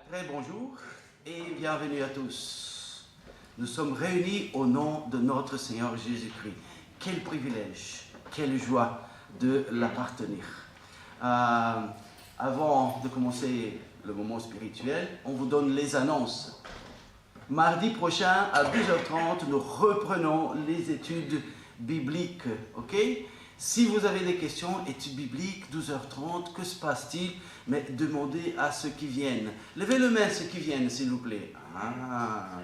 Très bonjour et bienvenue à tous. Nous sommes réunis au nom de notre Seigneur Jésus-Christ. Quel privilège, quelle joie de l'appartenir. Avant de commencer le moment spirituel, on vous donne les annonces. Mardi prochain à 12h30, nous reprenons les études bibliques. Ok? Si vous avez des questions, études bibliques, 12h30, que se passe-t-il? Mais demandez à ceux qui viennent. Levez le main ceux qui viennent, s'il vous plaît. Ah,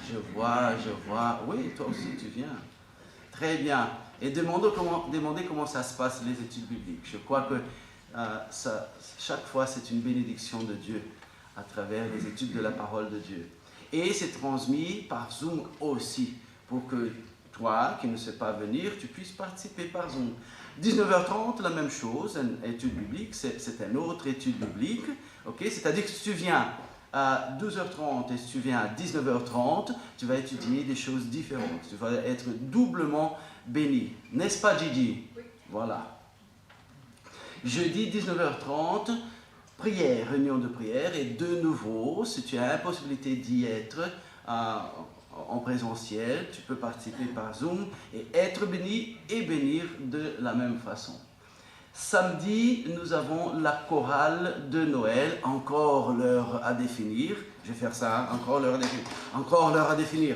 je vois. Oui, toi aussi, tu viens. Très bien. Et demandez comment ça se passe, les études bibliques. Je crois que chaque fois, c'est une bénédiction de Dieu à travers les études de la parole de Dieu. Et c'est transmis par Zoom aussi, pour que toi, qui ne sais pas venir, tu puisses participer par Zoom. 19h30, la même chose, une étude biblique, c'est une autre étude biblique. Okay? C'est-à-dire que si tu viens à 12h30 et si tu viens à 19h30, tu vas étudier des choses différentes. Tu vas être doublement béni. N'est-ce pas, Gigi? Oui. Voilà. Jeudi, 19h30, prière, réunion de prière. Et de nouveau, si tu as la possibilité d'y être en présentiel, tu peux participer par Zoom et être béni et bénir de la même façon. Samedi, nous avons la chorale de Noël, encore l'heure à définir. Je vais faire ça, encore l'heure à définir.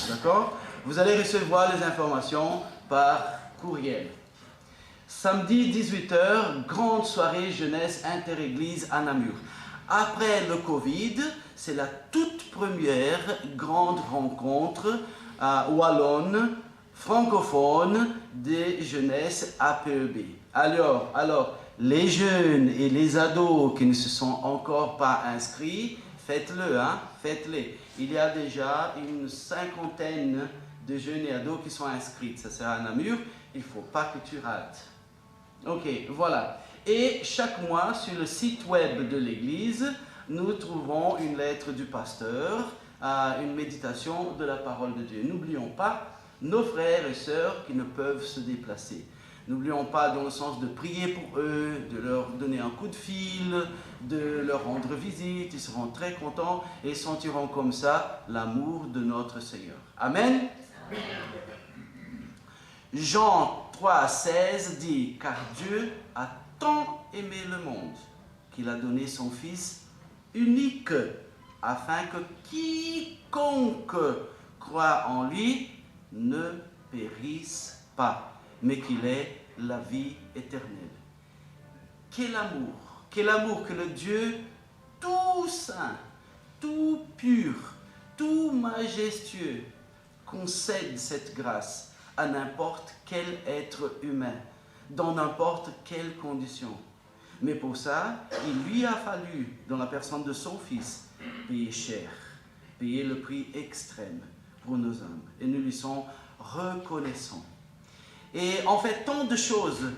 D'accord? Vous allez recevoir les informations par courriel. Samedi 18h, grande soirée jeunesse inter-église à Namur. Après le Covid, c'est la toute première grande rencontre wallonne, francophone des jeunesses APEB. Alors, les jeunes et les ados qui ne se sont encore pas inscrits, faites-le, faites-les. Il y a déjà une 50aine de jeunes et ados qui sont inscrits. Ça sera à Namur, il ne faut pas que tu rates. Ok, voilà. Et chaque mois, sur le site web de l'Église, nous trouvons une lettre du pasteur, une méditation de la parole de Dieu. N'oublions pas nos frères et sœurs qui ne peuvent se déplacer. N'oublions pas dans le sens de prier pour eux, de leur donner un coup de fil, de leur rendre visite. Ils seront très contents et sentiront comme ça l'amour de notre Seigneur. Amen. Amen. Jean 3,16 dit « Car Dieu a tant aimé le monde qu'il a donné son Fils unique, afin que quiconque croit en lui ne périsse pas, mais qu'il ait la vie éternelle. » Quel amour que le Dieu tout saint, tout pur, tout majestueux concède cette grâce à n'importe quel être humain, dans n'importe quelle condition. Mais pour ça, il lui a fallu, dans la personne de son Fils, payer cher, payer le prix extrême pour nos âmes. Et nous lui sommes reconnaissants. Et en fait, tant de choses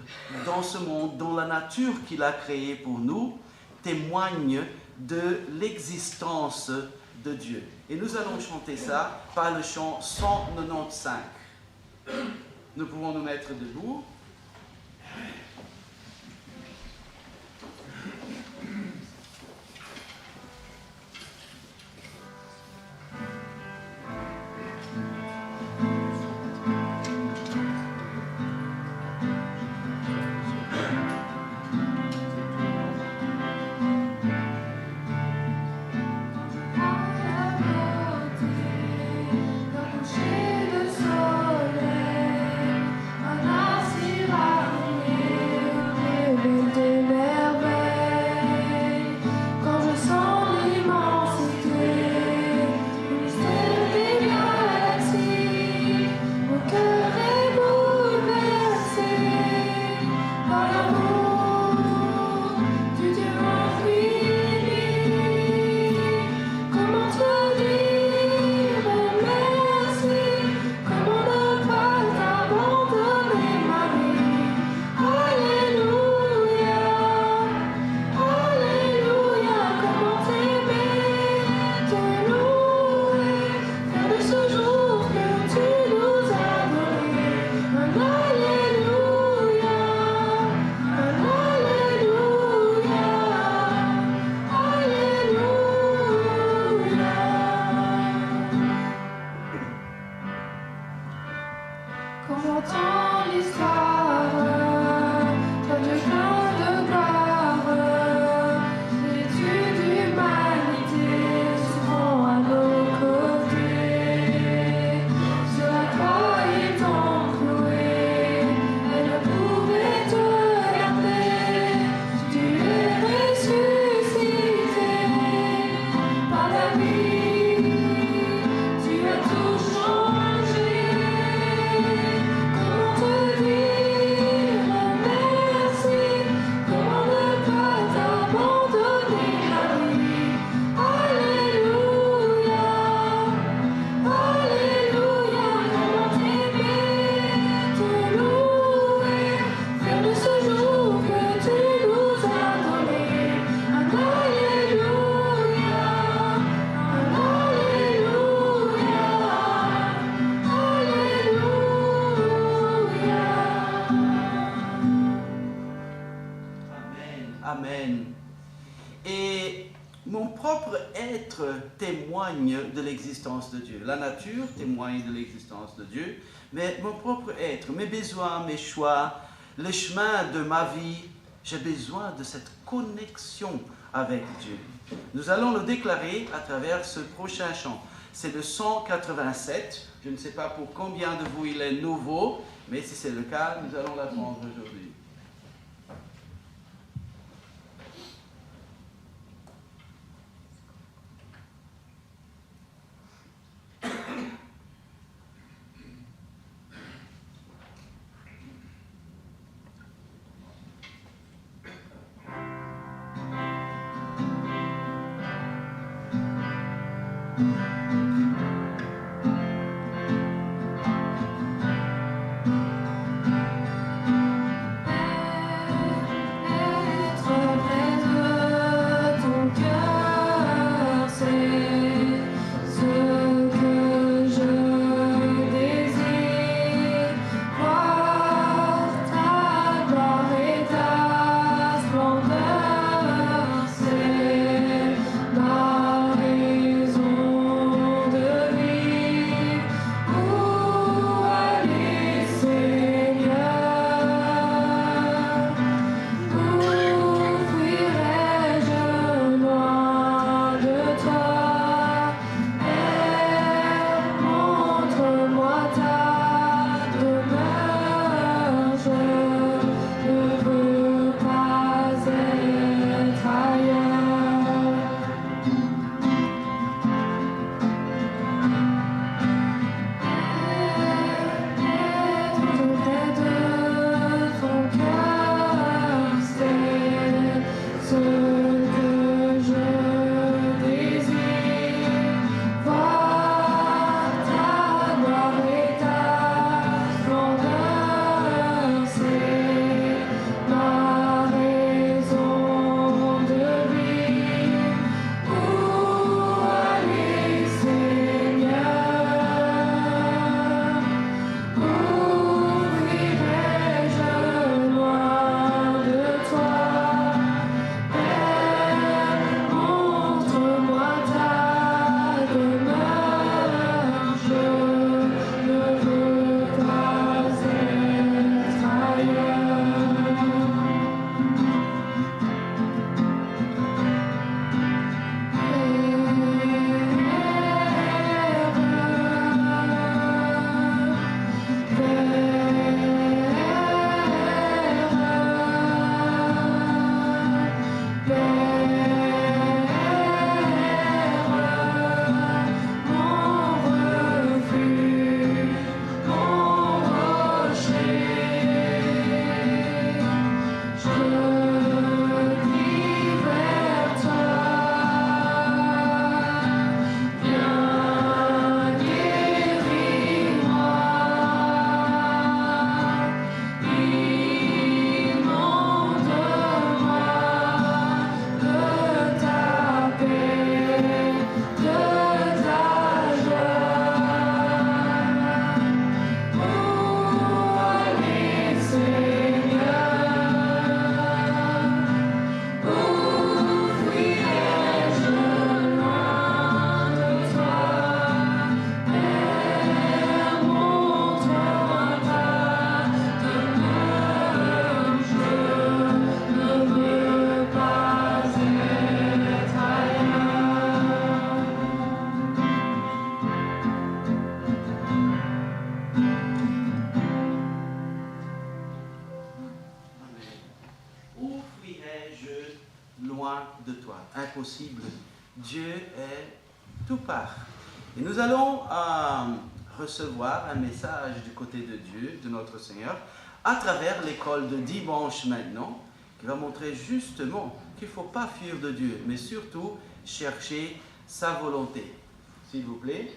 dans ce monde, dans la nature qu'il a créée pour nous, témoignent de l'existence de Dieu. Et nous allons chanter ça par le chant 195. Nous pouvons nous mettre debout. Soleil, un asile à Amen. Et mon propre être témoigne de l'existence de Dieu. La nature témoigne de l'existence de Dieu, mais mon propre être, mes besoins, mes choix, le chemin de ma vie, j'ai besoin de cette connexion avec Dieu. Nous allons le déclarer à travers ce prochain chant. C'est le 187. Je ne sais pas pour combien de vous il est nouveau, mais si c'est le cas, nous allons l'apprendre aujourd'hui. Amen. loin de toi. Impossible. Dieu est tout part. Et nous allons recevoir un message du côté de Dieu, de notre Seigneur, à travers l'école de dimanche maintenant, qui va montrer justement qu'il ne faut pas fuir de Dieu, mais surtout chercher sa volonté. S'il vous plaît.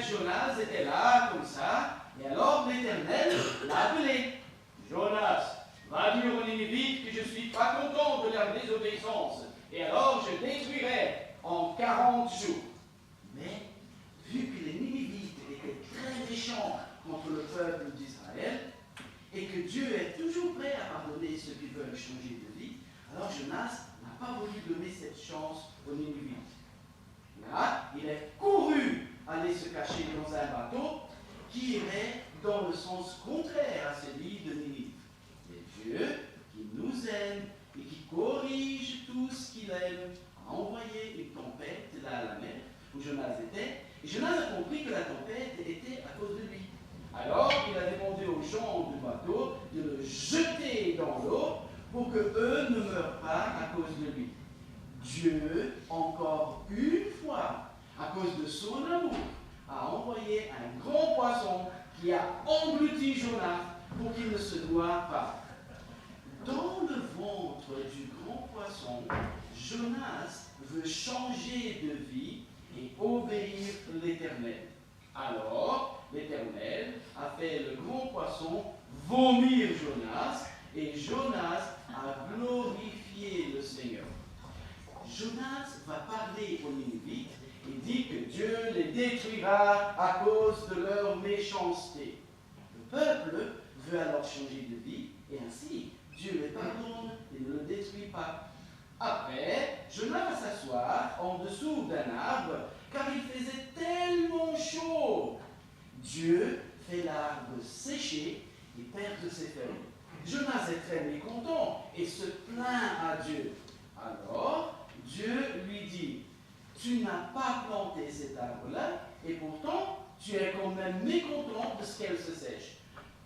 Jonas était là, comme ça, et alors l'Éternel l'a appelé. Jonas, va dire aux Ninivites que je ne suis pas content de leur désobéissance, et alors je détruirai en 40 jours. Mais, vu que les Ninivites étaient très méchants contre le peuple d'Israël, et que Dieu est toujours prêt à pardonner ceux qui veulent changer de vie, alors Jonas n'a pas voulu donner cette chance aux Ninivites. Là, il est couru aller se cacher dans un bateau qui irait dans le sens contraire à celui de Ninive. Mais Dieu, qui nous aime et qui corrige tout ce qu'il aime, a envoyé une tempête là à la mer où Jonas était. Et Jonas a compris que la tempête était à cause de lui. Alors, il a demandé aux gens du bateau de le jeter dans l'eau pour que eux ne meurent pas à cause de lui. Dieu, encore une fois, à cause de son amour, a envoyé un grand poisson qui a englouti Jonas pour qu'il ne se noie pas. Dans le ventre du grand poisson, Jonas veut changer de vie et obéir l'Éternel. Alors, l'Éternel a fait le grand poisson vomir Jonas, et Jonas a glorifié le Seigneur. Jonas va parler aux Ninivites et dit que Dieu les détruira à cause de leur méchanceté. Le peuple veut alors changer de vie et ainsi Dieu les pardonne et ne le détruit pas. Après, Jonas va s'asseoir en dessous d'un arbre car il faisait tellement chaud. Dieu fait l'arbre sécher et perdre ses feuilles. Jonas est très mécontent et se plaint à Dieu. Alors, Dieu lui dit, tu n'as pas planté cet arbre-là, et pourtant, tu es quand même mécontent de ce qu'elle se sèche.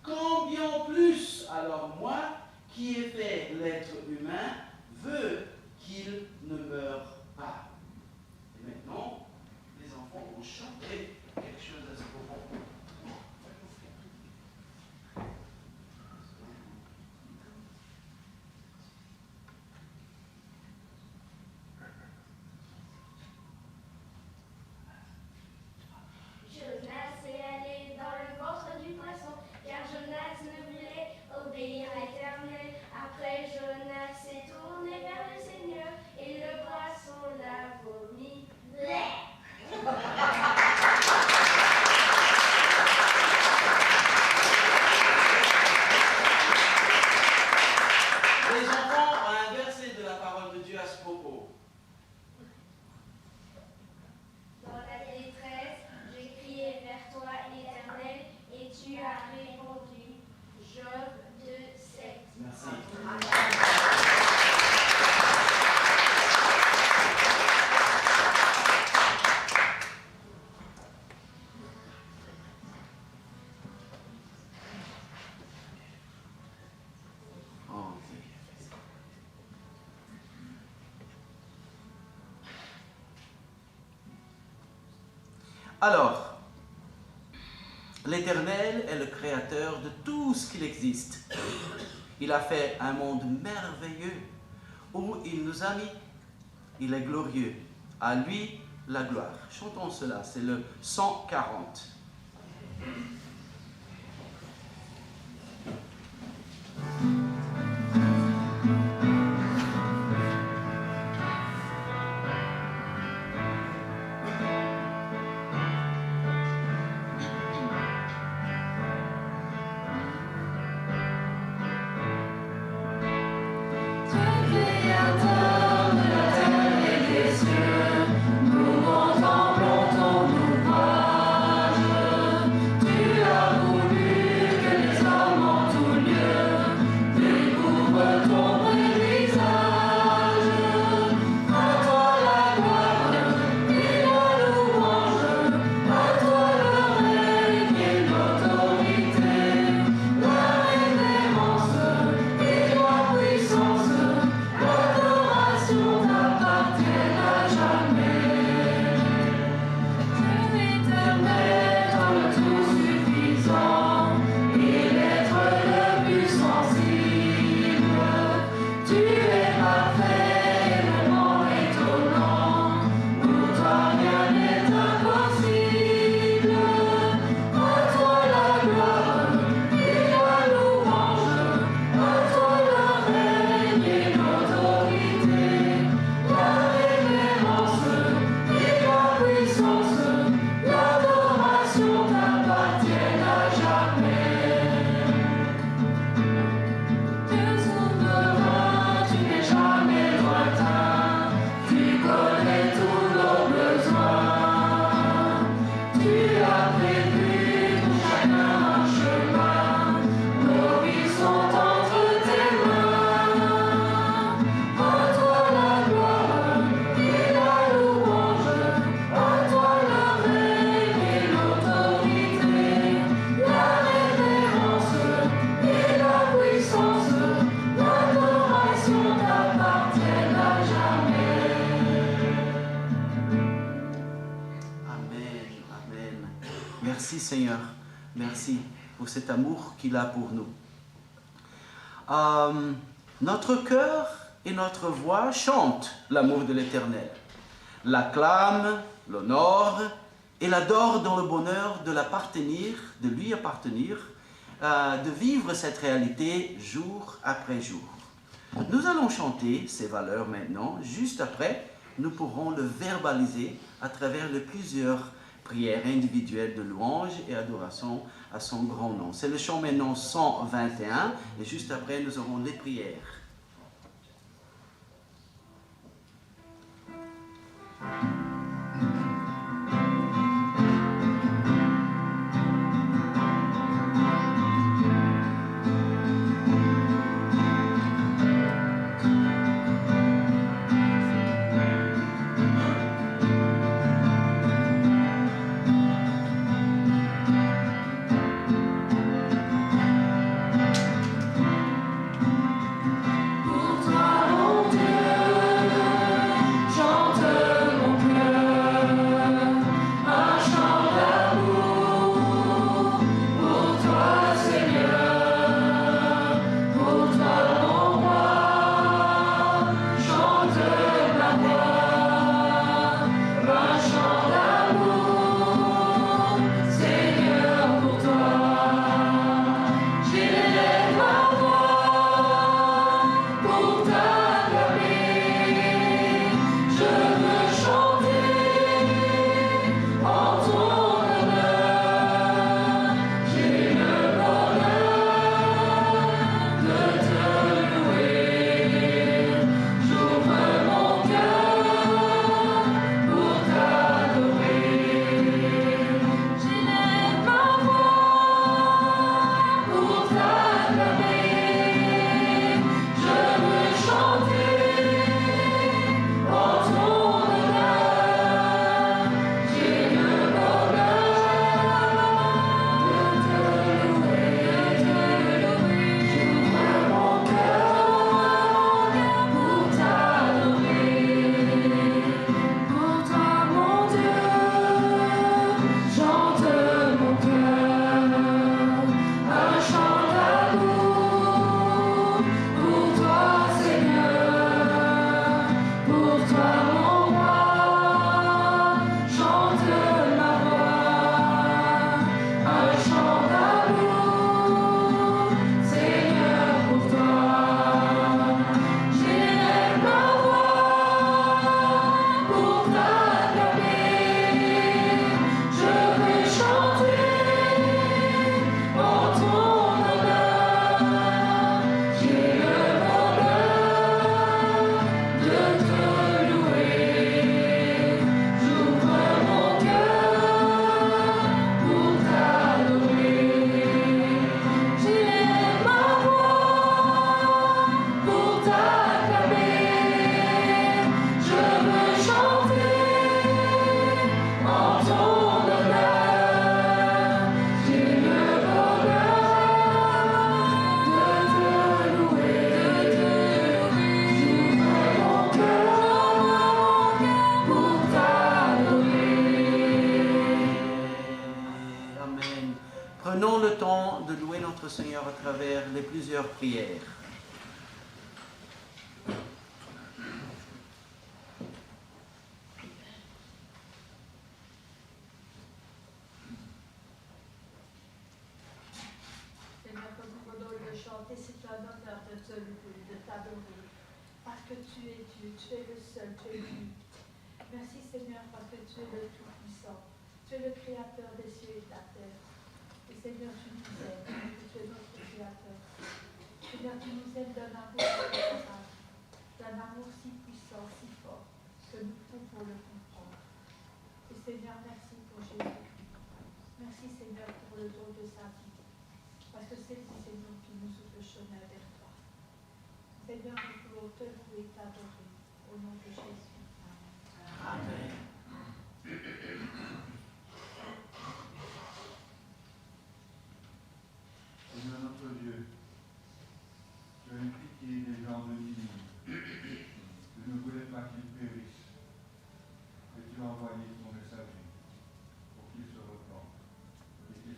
Combien plus, alors moi, qui ai fait l'être humain, veux qu'il ne meure pas. Et maintenant, les enfants vont chanter quelque chose à ce propos. Alors, l'Éternel est le créateur de tout ce qu'il existe. Il a fait un monde merveilleux où il nous a mis. Il est glorieux. À lui, la gloire. Chantons cela, c'est le 140. Nous contemplons Seigneur. Merci pour cet amour qu'il a pour nous. Notre cœur et notre voix chantent l'amour de l'Éternel, l'acclament, l'honore et l'adorent dans le bonheur de lui appartenir, de vivre cette réalité jour après jour. Nous allons chanter ces valeurs maintenant. Juste après, nous pourrons le verbaliser à travers les plusieurs prières individuelles de louange et adoration à son grand nom. C'est le chant maintenant 121 et juste après, nous aurons les prières. Prenons le temps de louer notre Seigneur à travers les plusieurs prières. Seigneur, comme nous venons de chanter, c'est un honneur de te louer, de t'adorer, parce que tu es Dieu, tu es le seul, tu es l'unique. Merci Seigneur, parce que tu es le Tout-Puissant, tu es le Créateur des cieux et de la terre. Et Seigneur, tu nous aimes, que tu es notre Créateur. Seigneur, tu nous aimes d'un amour incomparable, d'un amour si puissant, si fort, que nous pouvons le comprendre. Et Seigneur, merci pour Jésus. Merci Seigneur pour le don de sa vie. Parce que c'est lui, Seigneur, qui nous ouvre le chemin vers toi. Seigneur, nous voulons te louer et t'adorer. Au nom de Jésus. Amen. Amen. Seigneur notre Dieu, tu as eu pitié des gens de Ninive. Tu ne voulais pas qu'ils périssent. Et tu as envoyé ton messager pour qu'ils se repentent et qu'ils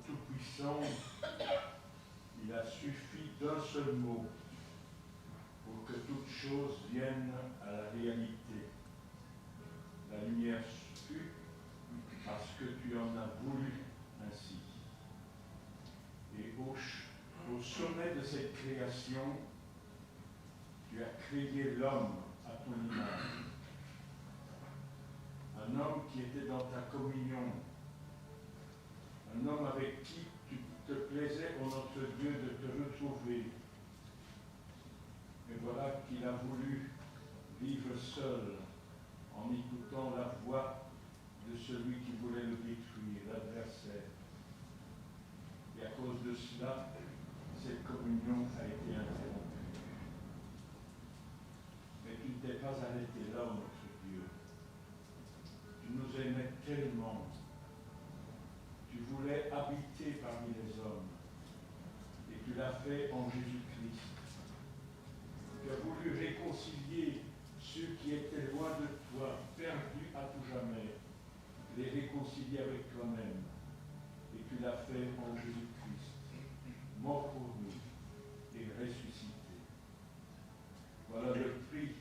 Tout-Puissant, il a suffi d'un seul mot pour que toute chose vienne à la réalité. La lumière fut parce que tu en as voulu ainsi. Et au sommet de cette création, tu as créé l'homme à ton image. Un homme qui était dans ta communion. Un homme avec qui tu te plaisais, ô notre Dieu, de te retrouver. Mais voilà qu'il a voulu vivre seul en écoutant la voix de celui qui voulait le détruire, l'adversaire. Et à cause de cela, cette communion a été interrompue. Mais tu ne t'es pas arrêté là, ô notre Dieu. Tu nous aimais tellement. Tu voulais habiter parmi les hommes. Et tu l'as fait en Jésus-Christ. Tu as voulu réconcilier ceux qui étaient loin de toi, perdus à tout jamais, les réconcilier avec toi-même. Et tu l'as fait en Jésus-Christ, mort pour nous et ressuscité. Voilà le prix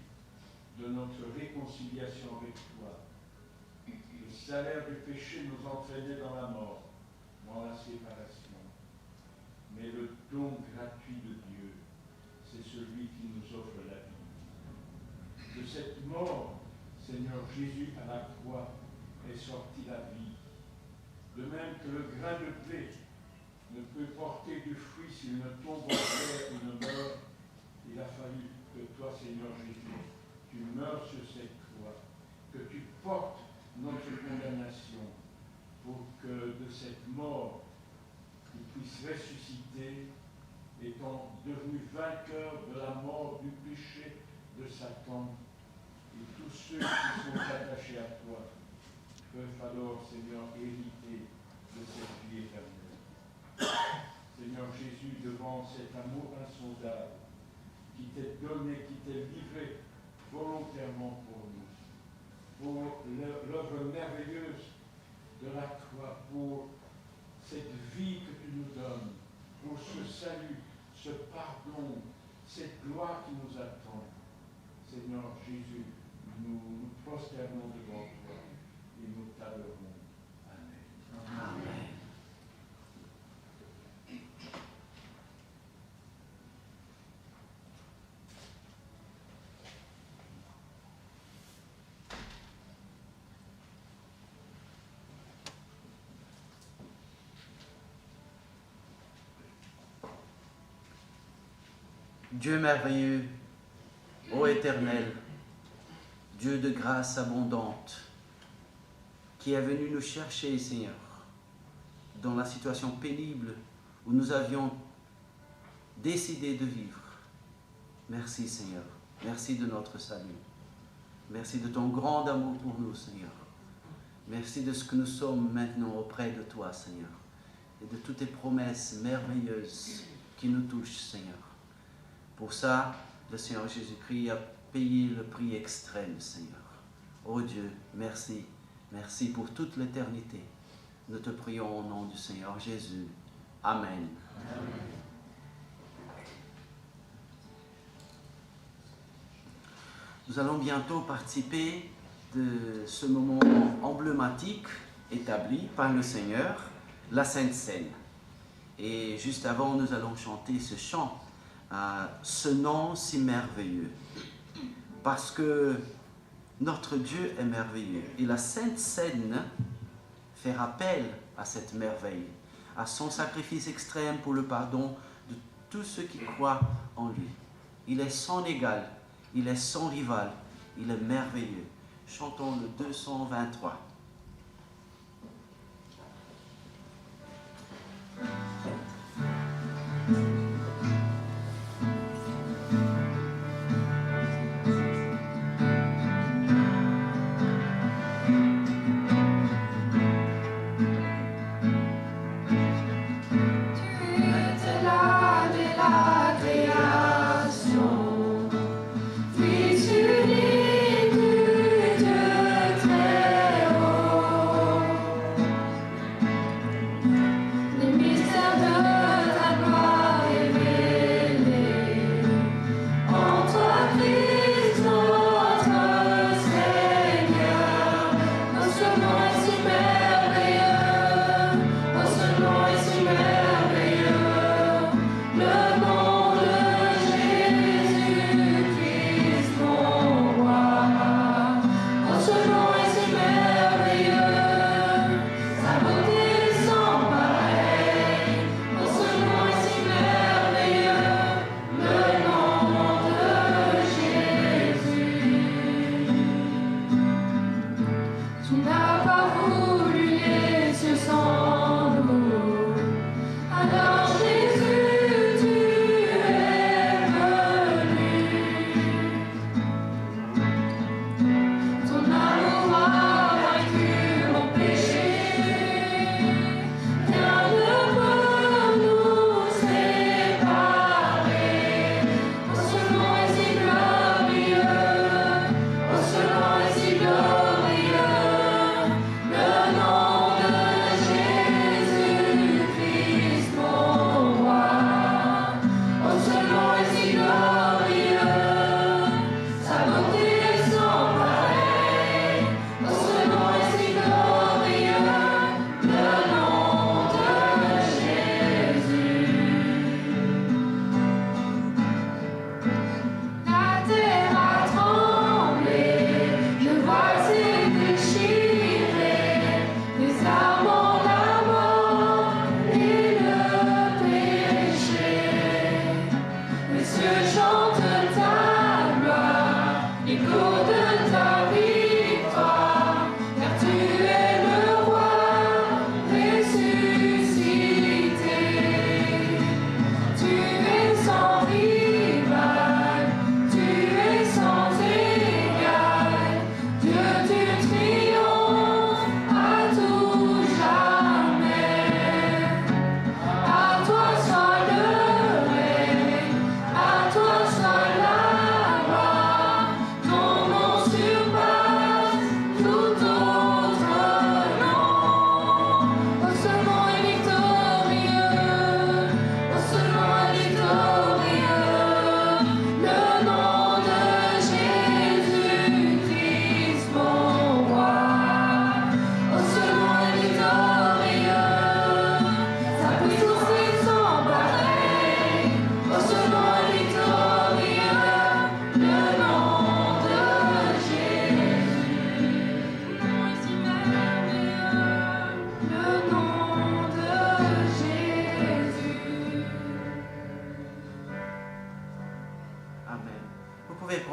de notre réconciliation avec toi. Le salaire du péché nous entraînait dans la mort, dans la séparation. Mais le don gratuit de Dieu, c'est celui qui nous offre la vie. De cette mort, Seigneur Jésus, à la croix, est sortie la vie. De même que le grain de blé ne peut porter du fruit s'il ne tombe en terre et ne meurt, il a fallu que toi, Seigneur Jésus, tu meurs sur cette croix, que tu portes notre condamnation pour que de cette mort, tu puisses ressusciter, étant devenu vainqueur de la mort, du péché, de Satan, et tous ceux qui sont attachés à toi peuvent alors, Seigneur, hériter de cette vie éternelle. Seigneur Jésus, devant cet amour insondable qui t'est donné, qui t'est livré volontairement pour nous, pour l'œuvre merveilleuse de la croix, pour cette vie que tu nous donnes, pour ce salut, ce pardon, cette gloire qui nous attend. Seigneur Jésus, nous nous prosternons devant toi et nous t'adorons. Amen. Amen. Dieu merveilleux, ô Éternel, Dieu de grâce abondante, qui est venu nous chercher, Seigneur, dans la situation pénible où nous avions décidé de vivre. Merci, Seigneur. Merci de notre salut. Merci de ton grand amour pour nous, Seigneur. Merci de ce que nous sommes maintenant auprès de toi, Seigneur, et de toutes tes promesses merveilleuses qui nous touchent, Seigneur. Pour ça, le Seigneur Jésus-Christ a payé le prix extrême, Seigneur. Oh Dieu, merci. Merci pour toute l'éternité. Nous te prions au nom du Seigneur Jésus. Amen. Amen. Nous allons bientôt participer de ce moment emblématique établi par le Seigneur, la Sainte Seine. Et juste avant, nous allons chanter ce chant, ce nom si merveilleux. Parce que notre Dieu est merveilleux. Et la Sainte Seine fait rappel à cette merveille, à son sacrifice extrême pour le pardon de tous ceux qui croient en lui. Il est sans égal, il est sans rival, il est merveilleux. Chantons le 223. Puis tu dis, Dieu très haut.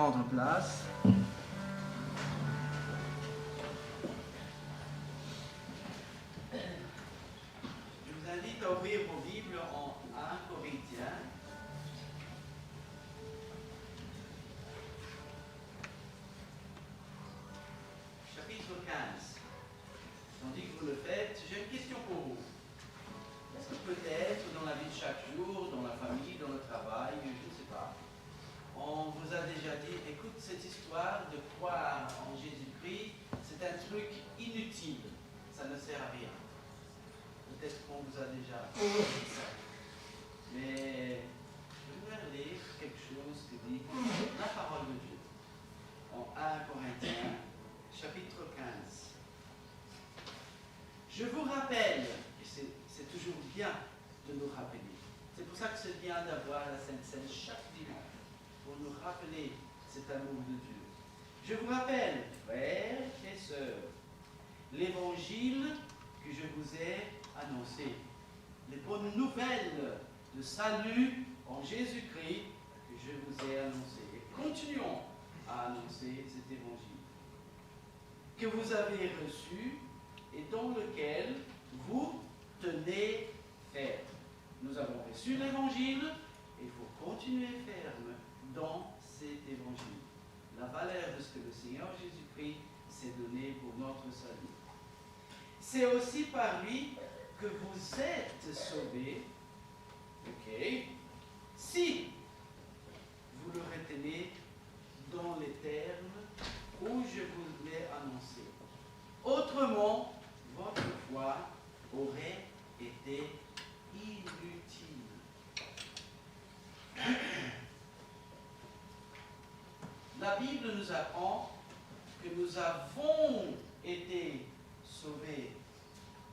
prendre place. Je vous invite à ouvrir vos Bibles en 1 Corinthiens. Chapitre 15. Tandis que vous le faites, j'ai une question pour vous. Est-ce que peut-être dans la vie de chaque jour, dans la famille, dans le travail, je ne sais pas, on vous a déjà dit, écoute, cette histoire de croire en Jésus-Christ, c'est un truc inutile, ça ne sert à rien. Peut-être qu'on vous a déjà dit ça. Mais je voudrais lire quelque chose que dit la parole de Dieu. En 1 Corinthiens, chapitre 15. Je vous rappelle, et c'est toujours bien de nous rappeler, c'est pour ça que c'est bien d'avoir la Sainte Seine chaque dimanche, pour nous rappeler cet amour de Dieu. Je vous rappelle, frères et sœurs, l'évangile que je vous ai annoncé, les bonnes nouvelles de salut en Jésus-Christ que je vous ai annoncé. Et continuons à annoncer cet évangile que vous avez reçu et dans lequel vous tenez ferme. Nous avons reçu l'évangile et il faut continuer ferme dans cet évangile. La valeur de ce que le Seigneur Jésus-Christ s'est donné pour notre salut. C'est aussi par lui que vous êtes sauvés, si vous le retenez dans les termes où je vous l'ai annoncé. Autrement, votre foi aurait été inutile. La Bible nous apprend que nous avons été sauvés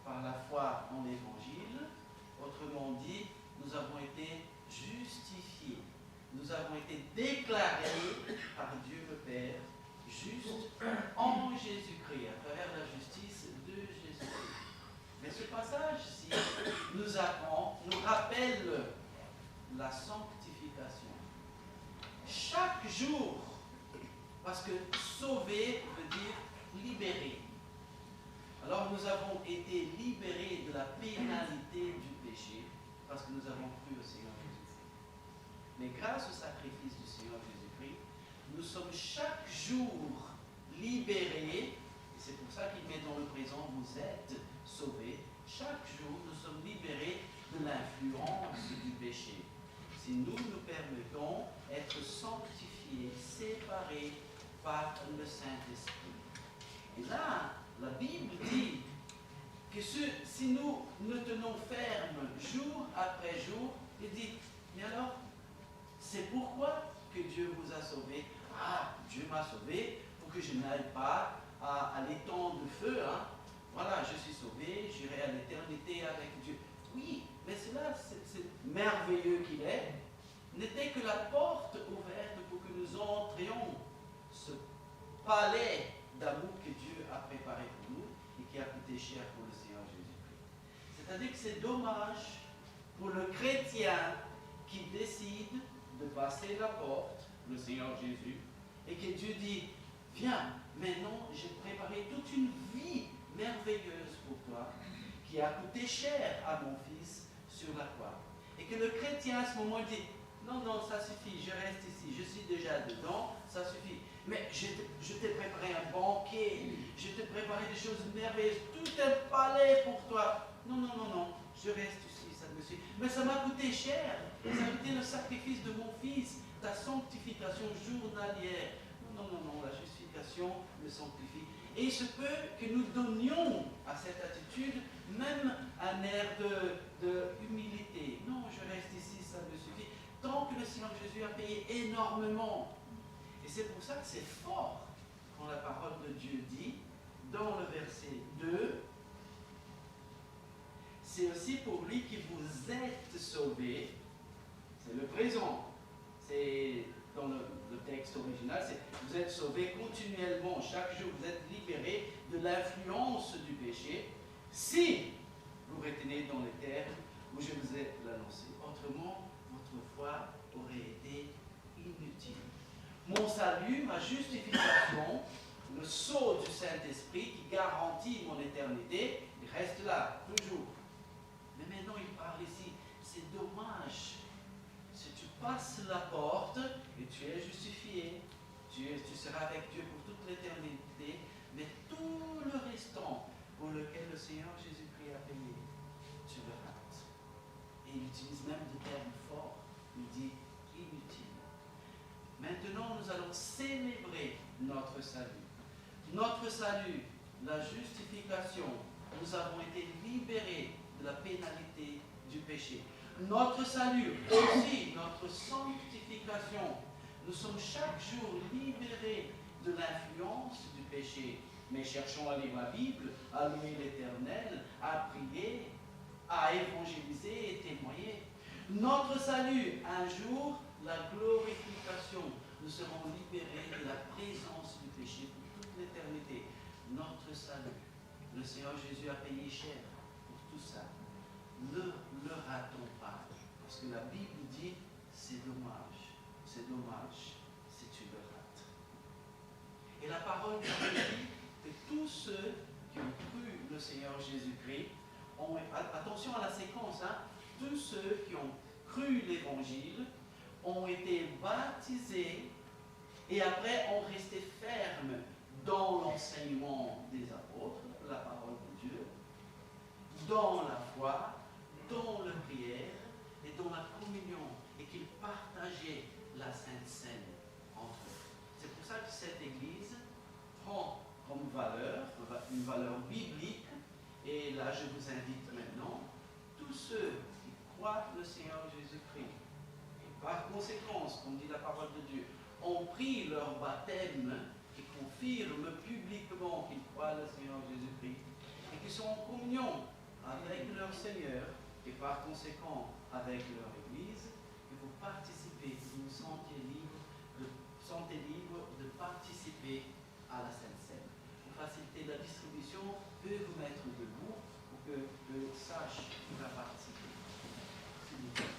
par la foi en l'Évangile. Autrement dit, nous avons été justifiés. Nous avons été déclarés par Dieu le Père juste en Jésus-Christ, à travers la justice de Jésus-Christ. Mais ce passage-ci nous apprend, nous rappelle la sanctification. Chaque jour, parce que sauver veut dire libérer. Alors nous avons été libérés de la pénalité du péché parce que nous avons cru au Seigneur Jésus-Christ. Mais grâce au sacrifice du Seigneur Jésus-Christ, nous sommes chaque jour libérés, et c'est pour ça qu'il met dans le présent, vous êtes sauvés. Chaque jour, nous sommes libérés de l'influence du péché. Si nous nous permettons d'être sanctifiés, séparés par le Saint-Esprit. Et là, la Bible dit que si nous nous tenons fermes jour après jour, il dit, mais alors, c'est pourquoi que Dieu vous a sauvé. Ah, Dieu m'a sauvé pour que je n'aille pas à l'étang de feu. Hein. Voilà, je suis sauvé, j'irai à l'éternité avec Dieu. Oui, mais cela, c'est merveilleux qu'il est, n'était que la porte ouverte pour que nous entrions ce palais d'amour que Dieu a préparé pour nous et qui a coûté cher pour le Seigneur Jésus-Christ. C'est-à-dire que c'est dommage pour le chrétien qui décide de passer la porte, le Seigneur Jésus, et que Dieu dit, viens, maintenant j'ai préparé toute une vie merveilleuse pour toi, qui a coûté cher à mon Fils sur la croix. Et que le chrétien à ce moment dit, non, non, ça suffit, je reste ici, je suis déjà dedans, ça suffit. Mais je t'ai préparé un banquet, je t'ai préparé des choses merveilleuses, tout un palais pour toi. Non, non, non, non, je reste ici, ça me suffit. Mais ça m'a coûté cher, ça a coûté le sacrifice de mon Fils, ta sanctification journalière. Non, non, non, la justification me sanctifie. Et il se peut que nous donnions à cette attitude même un air de humilité. Non, je reste ici, ça me suffit. Tant que le Seigneur Jésus a payé énormément. Et c'est pour ça que c'est fort quand la parole de Dieu dit, dans le verset 2, c'est aussi pour lui que vous êtes sauvés. C'est le présent. C'est dans le texte original, c'est vous êtes sauvés continuellement. Chaque jour, vous êtes libérés de l'influence du péché si vous retenez dans les termes où je vous ai annoncé. Autrement, votre foi aurait été inutile. Mon salut, ma justification, le sceau du Saint-Esprit qui garantit mon éternité, il reste là, toujours. Mais maintenant, il parle ici, c'est dommage. Si tu passes la porte et tu es justifié, tu seras avec Dieu pour toute l'éternité, mais tout le restant pour lequel le Seigneur Jésus-Christ a payé, tu le rates. Et il utilise même des termes forts. Il dit inutile. Maintenant, nous allons célébrer notre salut. Notre salut, la justification, nous avons été libérés de la pénalité du péché. Notre salut, aussi notre sanctification, nous sommes chaque jour libérés de l'influence du péché. Mais cherchons à lire la Bible, à louer l'Éternel, à prier, à évangéliser et témoigner. Notre salut, un jour, la glorification. Nous serons libérés de la présence du péché pour toute l'éternité. Notre salut. Le Seigneur Jésus a payé cher pour tout ça. Ne le ratons pas. Parce que la Bible dit, c'est dommage si tu le rates. Et la parole de Dieu dit que tous ceux qui ont cru le Seigneur Jésus-Christ, attention à la séquence, hein, tous ceux qui ont cru l'Évangile ont été baptisés et après ont resté fermes dans l'enseignement des apôtres, la parole de Dieu, dans la foi, dans la prière et dans la communion, et qu'ils partageaient la Sainte Seine entre eux. C'est pour ça que cette Église prend comme valeur, une valeur biblique, et là je vous invite maintenant, tous ceux qui croient le Seigneur Jésus-Christ, et par conséquence, comme dit la parole de Dieu, ont pris leur baptême, qui confirment publiquement qu'ils croient le Seigneur Jésus-Christ, et qui sont en communion avec leur Seigneur, et par conséquent avec leur Église, que vous participez, que vous vous sentez libre de participer à la Sainte Seine. Pour faciliter la distribution, veuillez vous mettre debout pour que je sache qui va participer. S'il vous plaît.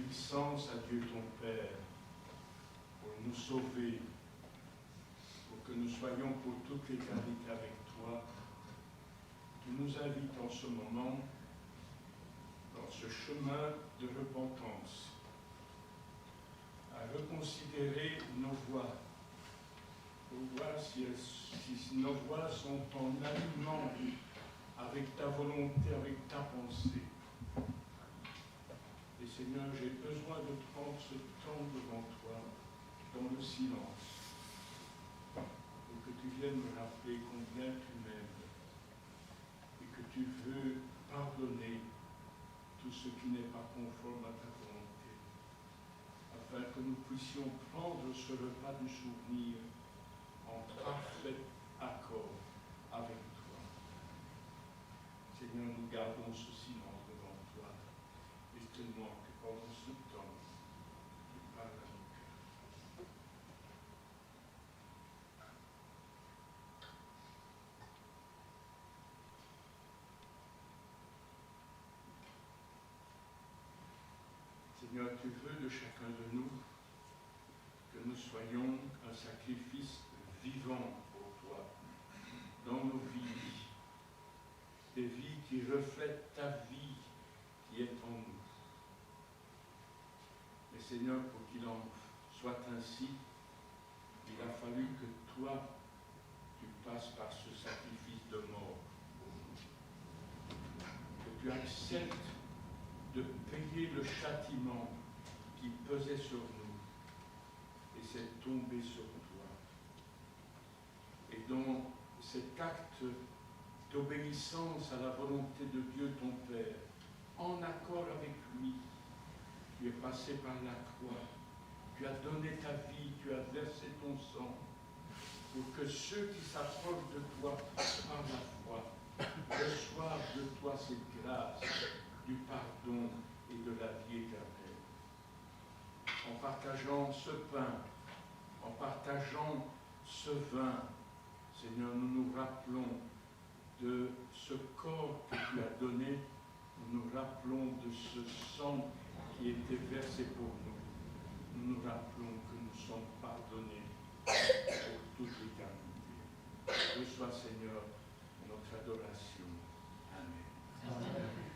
obéissance à Dieu ton Père, pour nous sauver, pour que nous soyons pour toute l'éternité avec toi, tu nous invites en ce moment dans ce chemin de repentance à reconsidérer nos voies, pour voir si nos voies sont en alignement avec ta volonté, avec ta pensée. Et Seigneur, j'ai besoin de prendre ce temps devant toi, dans le silence, pour que tu viennes me rappeler combien tu m'aimes et que tu veux pardonner tout ce qui n'est pas conforme à ta volonté, afin que nous puissions prendre ce repas du souvenir en parfait accord avec toi. Seigneur, nous gardons ce silence devant toi et je te demande que pendant ce temps, tu parles à nos cœurs. Seigneur, tu veux de chacun de nous que nous soyons un sacrifice vivant pour toi dans nos vies, des vies qui reflètent ta vie qui est en nous. Mais Seigneur, pour qu'il en soit ainsi, il a fallu que toi, tu passes par ce sacrifice de mort pour nous. Que tu acceptes de payer le châtiment qui pesait sur nous et c'est tombé sur toi. Et dans cet acte d'obéissance à la volonté de Dieu ton Père, en accord avec lui, tu es passé par la croix, tu as donné ta vie, tu as versé ton sang, pour que ceux qui s'approchent de toi par la foi reçoivent de toi cette grâce du pardon et de la vie éternelle. En partageant ce pain, en partageant ce vin, Seigneur, nous nous rappelons de ce corps que tu as donné, nous nous rappelons de ce sang qui était versé pour nous. Nous nous rappelons que nous sommes pardonnés pour toute l'éternité. Reçois, Seigneur, notre adoration. Amen. Amen.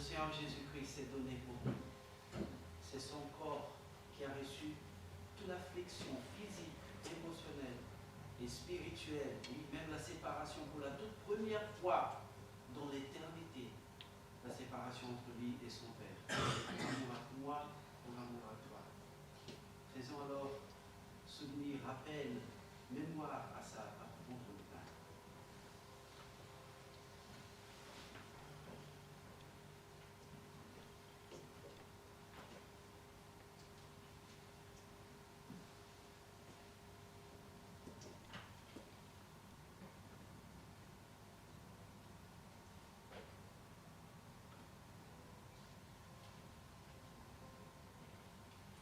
Seigneur Jésus-Christ s'est donné pour nous. C'est son corps qui a reçu toute l'affliction physique, émotionnelle et spirituelle, oui, même la séparation pour la toute première fois dans l'éternité, la séparation entre lui et son Père. Pour amour à moi, pour amour à toi. Faisons alors souvenir, rappel, mémoire à ça, à prendre le pain.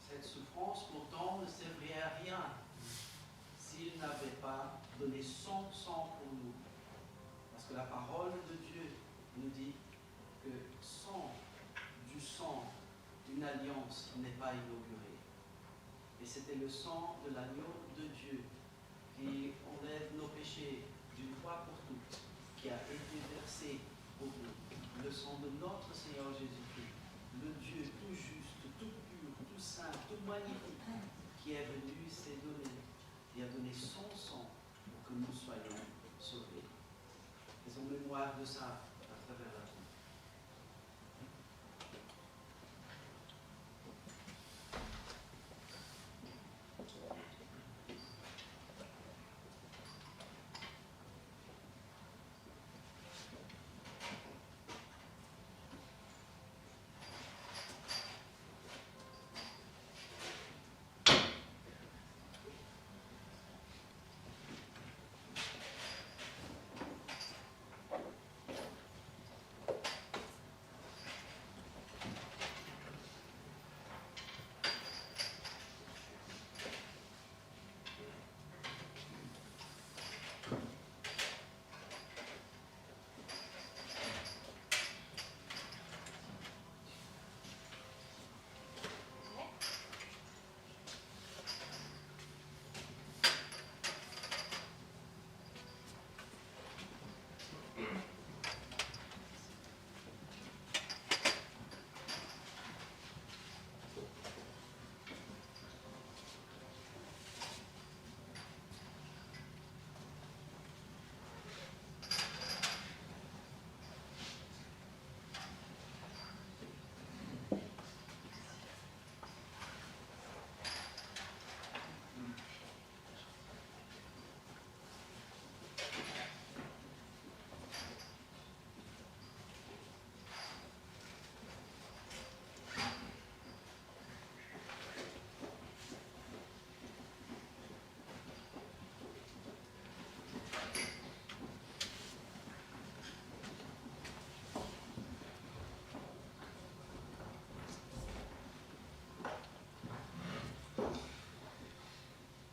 Cette souffrance, pourtant, ne servirait à rien s'il n'avait pas donné son sang pour nous. Parce que la parole de Dieu nous dit que sans du sang d'une alliance n'est pas inaugurée. Et c'était le sang de l'agneau de Dieu qui enlève nos péchés d'une fois pour toutes, qui a été versé pour nous. Le sang de notre Seigneur Jésus-Christ, le Dieu tout juste, tout pur, tout saint, tout magnifique, qui est venu, s'est donné, et a donné son sang pour que nous soyons sauvés. Faisons mémoire de ça à travers la vie.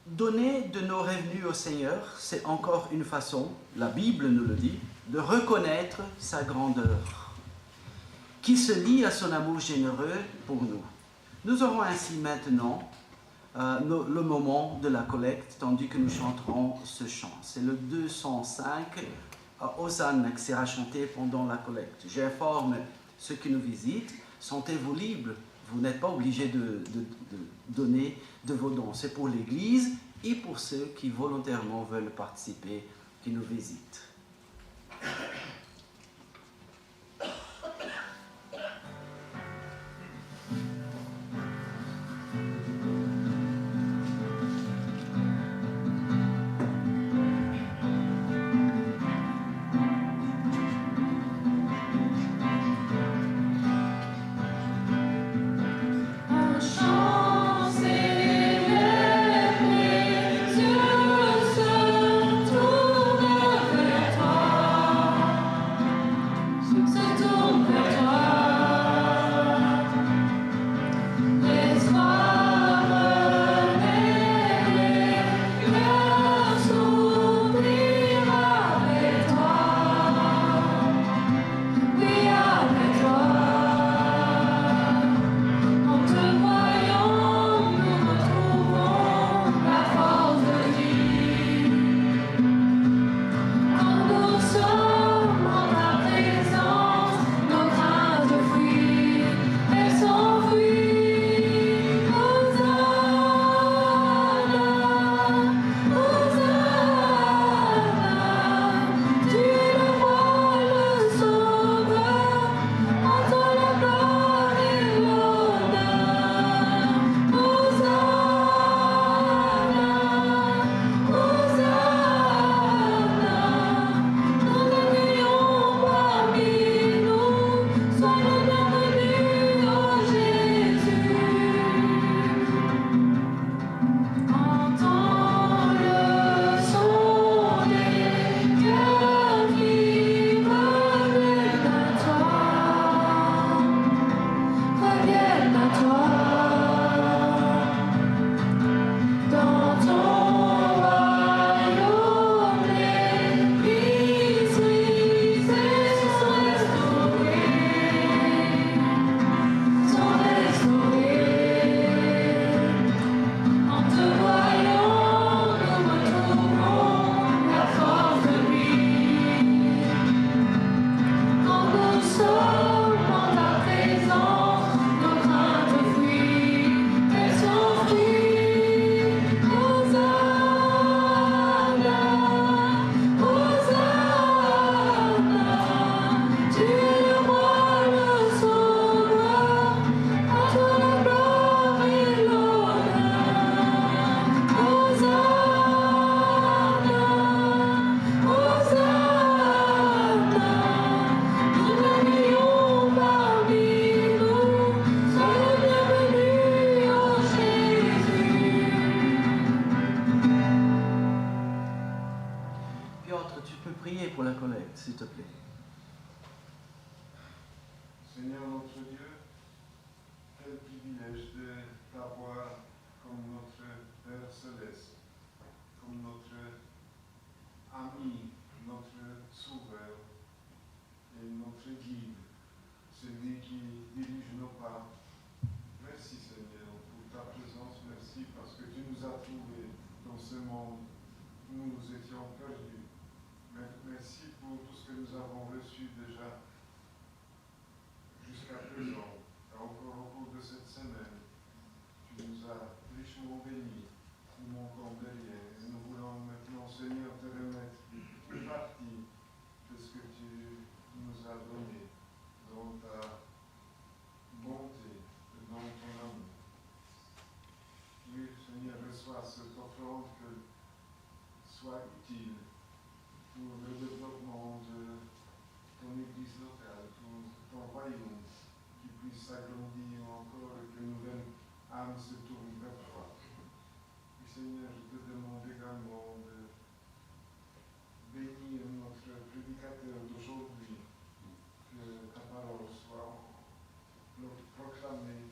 Donner de nos revenus au Seigneur, c'est encore une façon, la Bible nous le dit, de reconnaître sa grandeur, qui se lie à son amour généreux pour nous. Nous aurons ainsi maintenant le moment de la collecte, tandis que nous chanterons ce chant. C'est le 205, Hosanna, qui sera chanté pendant la collecte. J'informe ceux qui nous visitent, sentez-vous libres. Vous n'êtes pas obligés de donner de vos dons. C'est pour l'Église et pour ceux qui volontairement veulent participer, qui nous visitent. Tourne vers la collecte, s'il te plaît. Seigneur notre Dieu, quel privilège de t'avoir comme notre Père céleste, comme notre ami, notre sauveur et notre guide, celui qui dirige nos pas. Merci Seigneur pour ta présence, merci parce que tu nous as trouvés dans ce monde où nous étions perdus. Merci pour tout ce que nous avons reçu déjà jusqu'à présent, et encore au cours de cette semaine. Tu nous as richement bénis, nous manquons de rien, et nous voulons maintenant, Seigneur, te remettre une partie de ce que tu nous as donné dans ta bonté et dans ton amour. Oui, Seigneur, reçois cette offrande que soit utile pour le développement de ton église locale, pour ton royaume, qui puisse s'agrandir encore et que une nouvelle âme se tourne vers toi. Et Seigneur, je te demande également de bénir notre prédicateur d'aujourd'hui, que ta parole soit proclamée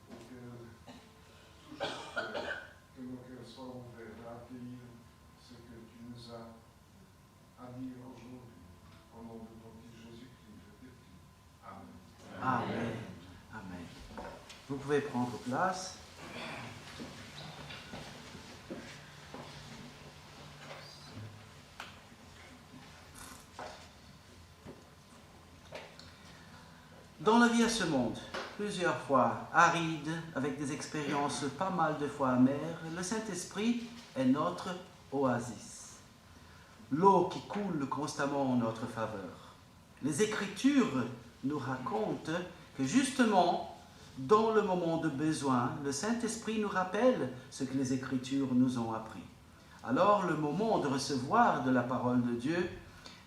et que nos cœurs soient ouverts à accueillir ce que tu nous as à dire aujourd'hui. Au nom de ton Fils Jésus-Christ, je te prie. Amen. Amen. Amen. Vous pouvez prendre place. Dans la vie à ce monde, plusieurs fois aride, avec des expériences pas mal de fois amères, le Saint-Esprit est notre oasis. L'eau qui coule constamment en notre faveur. Les Écritures nous racontent que justement, dans le moment de besoin, le Saint-Esprit nous rappelle ce que les Écritures nous ont appris. Alors, le moment de recevoir de la parole de Dieu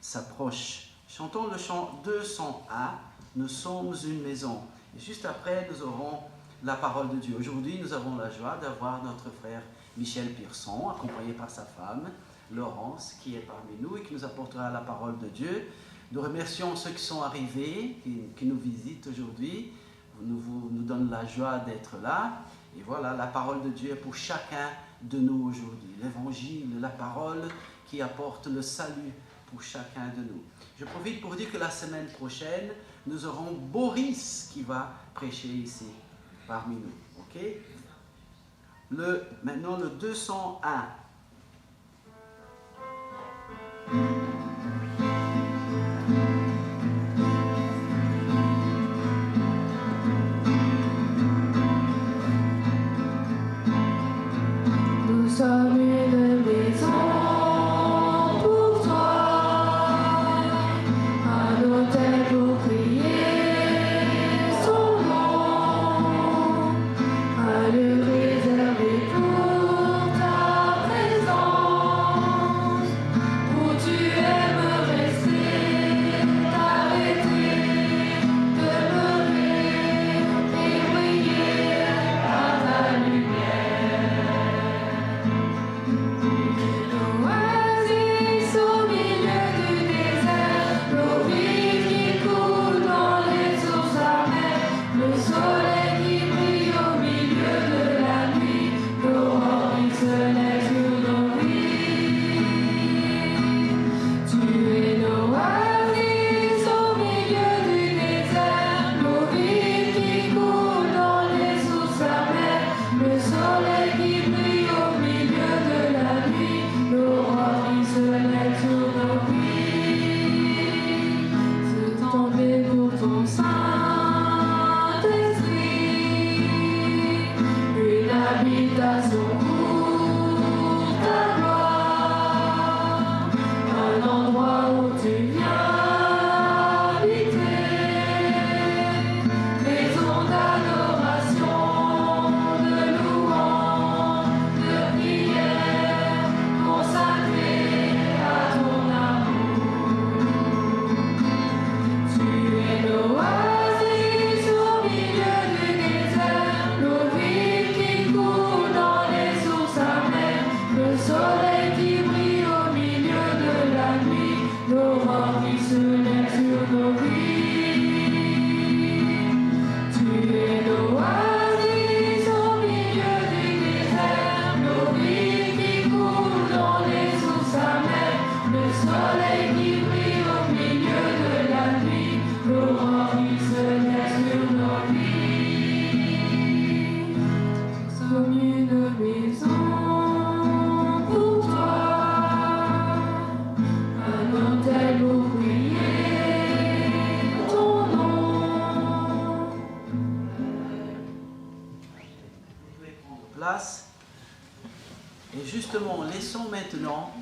s'approche. Chantons le chant 201, « Nous sommes une maison ». Et juste après, nous aurons la parole de Dieu. Aujourd'hui, nous avons la joie d'avoir notre frère Michel Pierson, accompagné par sa femme, Laurence, qui est parmi nous et qui nous apportera la parole de Dieu. Nous remercions ceux qui sont arrivés, qui nous visitent aujourd'hui. Nous donne la joie d'être là. Et voilà, la parole de Dieu est pour chacun de nous aujourd'hui. L'évangile, la parole qui apporte le salut pour chacun de nous. Je profite pour dire que la semaine prochaine, nous aurons Boris qui va prêcher ici, parmi nous. Ok? Maintenant, le 201. Nous sommes une maison pour toi, un autel pour prier son nom, un lieu réservé pour ta présence, où tu aimes rester, t'arrêter, demeurer et briller par ta lumière. Oasis au milieu du désert, l'eau vive qui coule dans les sources amères, le soleil qui brille au milieu de la nuit, l'aurore qui se lève sur nos vies. Tu es l'oasis au milieu du désert, l'eau vive qui coule dans les sources amères, le soleil qui brille au milieu de la nuit, l'aurore qui se lève sur nos vies. Se tomber pour ton Saint-Esprit, une habitation pour ta gloire, un endroit où tu viens habiter, maison d'adoration, de louange, de prière, consacrée à ton amour. Tu es l'oasis au milieu du désert, l'eau vive qui coule dans les une maison pour toi, un autel pour prier ton nom. Vous pouvez prendre place. Et justement, laissons maintenant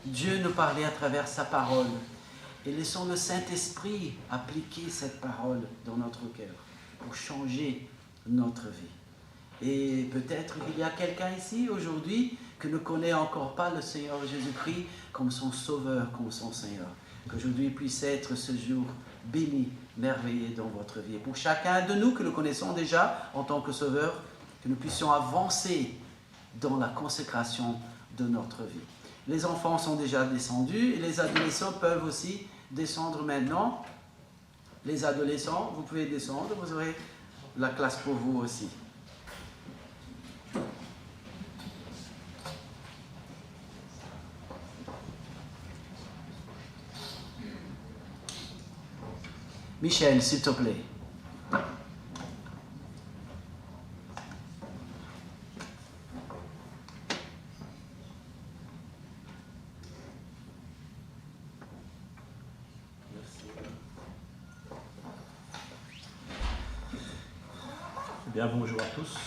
Dieu nous parler à travers sa parole. Et laissons le Saint-Esprit appliquer cette parole dans notre cœur pour changer notre vie. Et peut-être qu'il y a quelqu'un ici aujourd'hui qui ne connaît encore pas le Seigneur Jésus-Christ comme son Sauveur, comme son Seigneur. Qu'aujourd'hui puisse être ce jour béni, merveilleux dans votre vie. Et pour chacun de nous que nous connaissons déjà en tant que Sauveur, que nous puissions avancer dans la consécration de notre vie. Les enfants sont déjà descendus et les adolescents peuvent aussi descendre maintenant. Les adolescents, vous pouvez descendre, vous aurez la classe pour vous aussi. Michel, s'il te plaît. Bien, bonjour à tous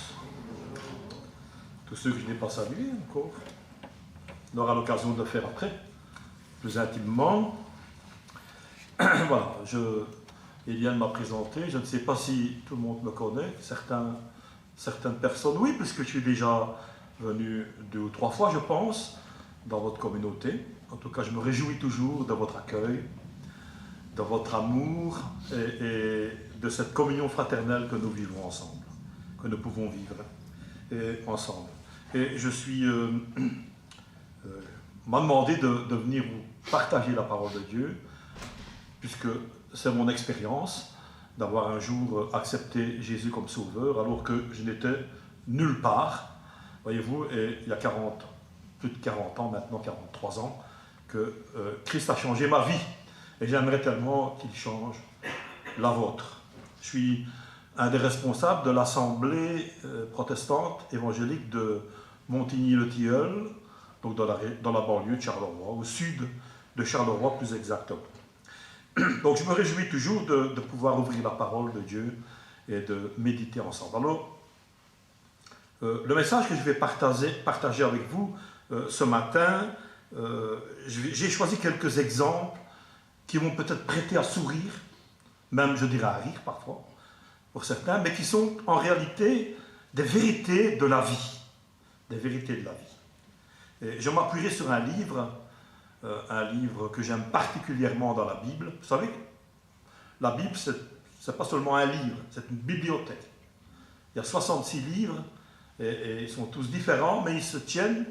ceux que je n'ai pas salués encore. On aura l'occasion de le faire après, plus intimement. Voilà, Eliane m'a présenté, je ne sais pas si tout le monde me connaît, certaines personnes, oui, puisque je suis déjà venu 2 ou 3 fois, je pense, dans votre communauté. En tout cas, je me réjouis toujours de votre accueil, de votre amour et de cette communion fraternelle que nous vivons ensemble, que nous pouvons vivre ensemble. Et je suis... m'a demandé de venir vous partager la parole de Dieu, puisque c'est mon expérience d'avoir un jour accepté Jésus comme sauveur, alors que je n'étais nulle part, voyez-vous, et il y a plus de 40 ans, maintenant 43 ans, que Christ a changé ma vie. Et j'aimerais tellement qu'il change la vôtre. Je suis un des responsables de l'Assemblée protestante évangélique de Montigny-le-Tilleul, donc dans la banlieue de Charleroi, au sud de Charleroi plus exactement. Donc je me réjouis toujours de pouvoir ouvrir la parole de Dieu et de méditer ensemble. Alors, le message que je vais partager avec vous ce matin, j'ai choisi quelques exemples qui vont peut-être prêter à sourire, même je dirais à rire parfois, pour certains, mais qui sont en réalité des vérités de la vie. Des vérités de la vie. Et je m'appuierai sur un livre que j'aime particulièrement dans la Bible. Vous savez, la Bible, ce n'est pas seulement un livre, c'est une bibliothèque. Il y a 66 livres, et ils sont tous différents, mais ils se tiennent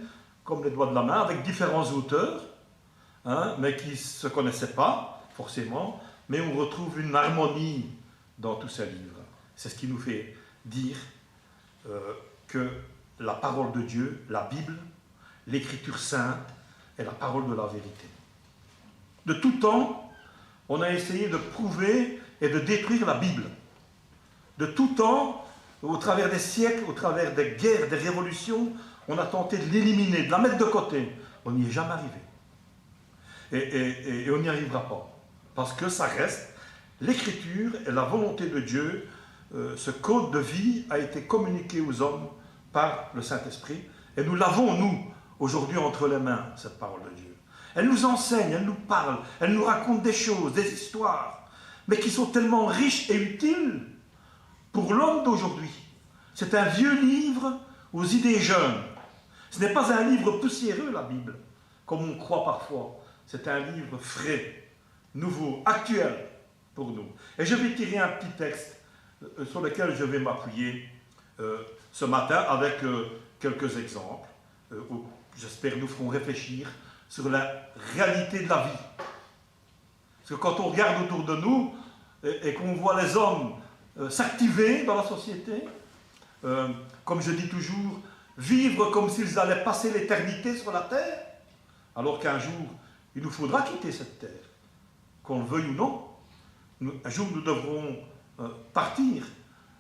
comme les doigts de la main, avec différents auteurs, mais qui ne se connaissaient pas, forcément, mais on retrouve une harmonie dans tous ces livres. C'est ce qui nous fait dire que la parole de Dieu, la Bible, l'Écriture sainte, est la parole de la vérité. De tout temps, on a essayé de prouver et de détruire la Bible. De tout temps, au travers des siècles, au travers des guerres, des révolutions, on a tenté de l'éliminer, de la mettre de côté. On n'y est jamais arrivé. Et on n'y arrivera pas. Parce que ça reste l'Écriture et la volonté de Dieu. Ce code de vie a été communiqué aux hommes par le Saint-Esprit. Et nous l'avons, nous, aujourd'hui, entre les mains, cette parole de Dieu. Elle nous enseigne, elle nous parle, elle nous raconte des choses, des histoires, mais qui sont tellement riches et utiles pour l'homme d'aujourd'hui. C'est un vieux livre aux idées jeunes. Ce n'est pas un livre poussiéreux, la Bible, comme on croit parfois. C'est un livre frais, nouveau, actuel pour nous. Et je vais tirer un petit texte sur lequel je vais m'appuyer ce matin avec quelques exemples. J'espère nous feront réfléchir sur la réalité de la vie. Parce que quand on regarde autour de nous et qu'on voit les hommes s'activer dans la société, comme je dis toujours, vivre comme s'ils allaient passer l'éternité sur la terre, alors qu'un jour, il nous faudra quitter cette terre, qu'on le veuille ou non. Un jour, nous devrons partir.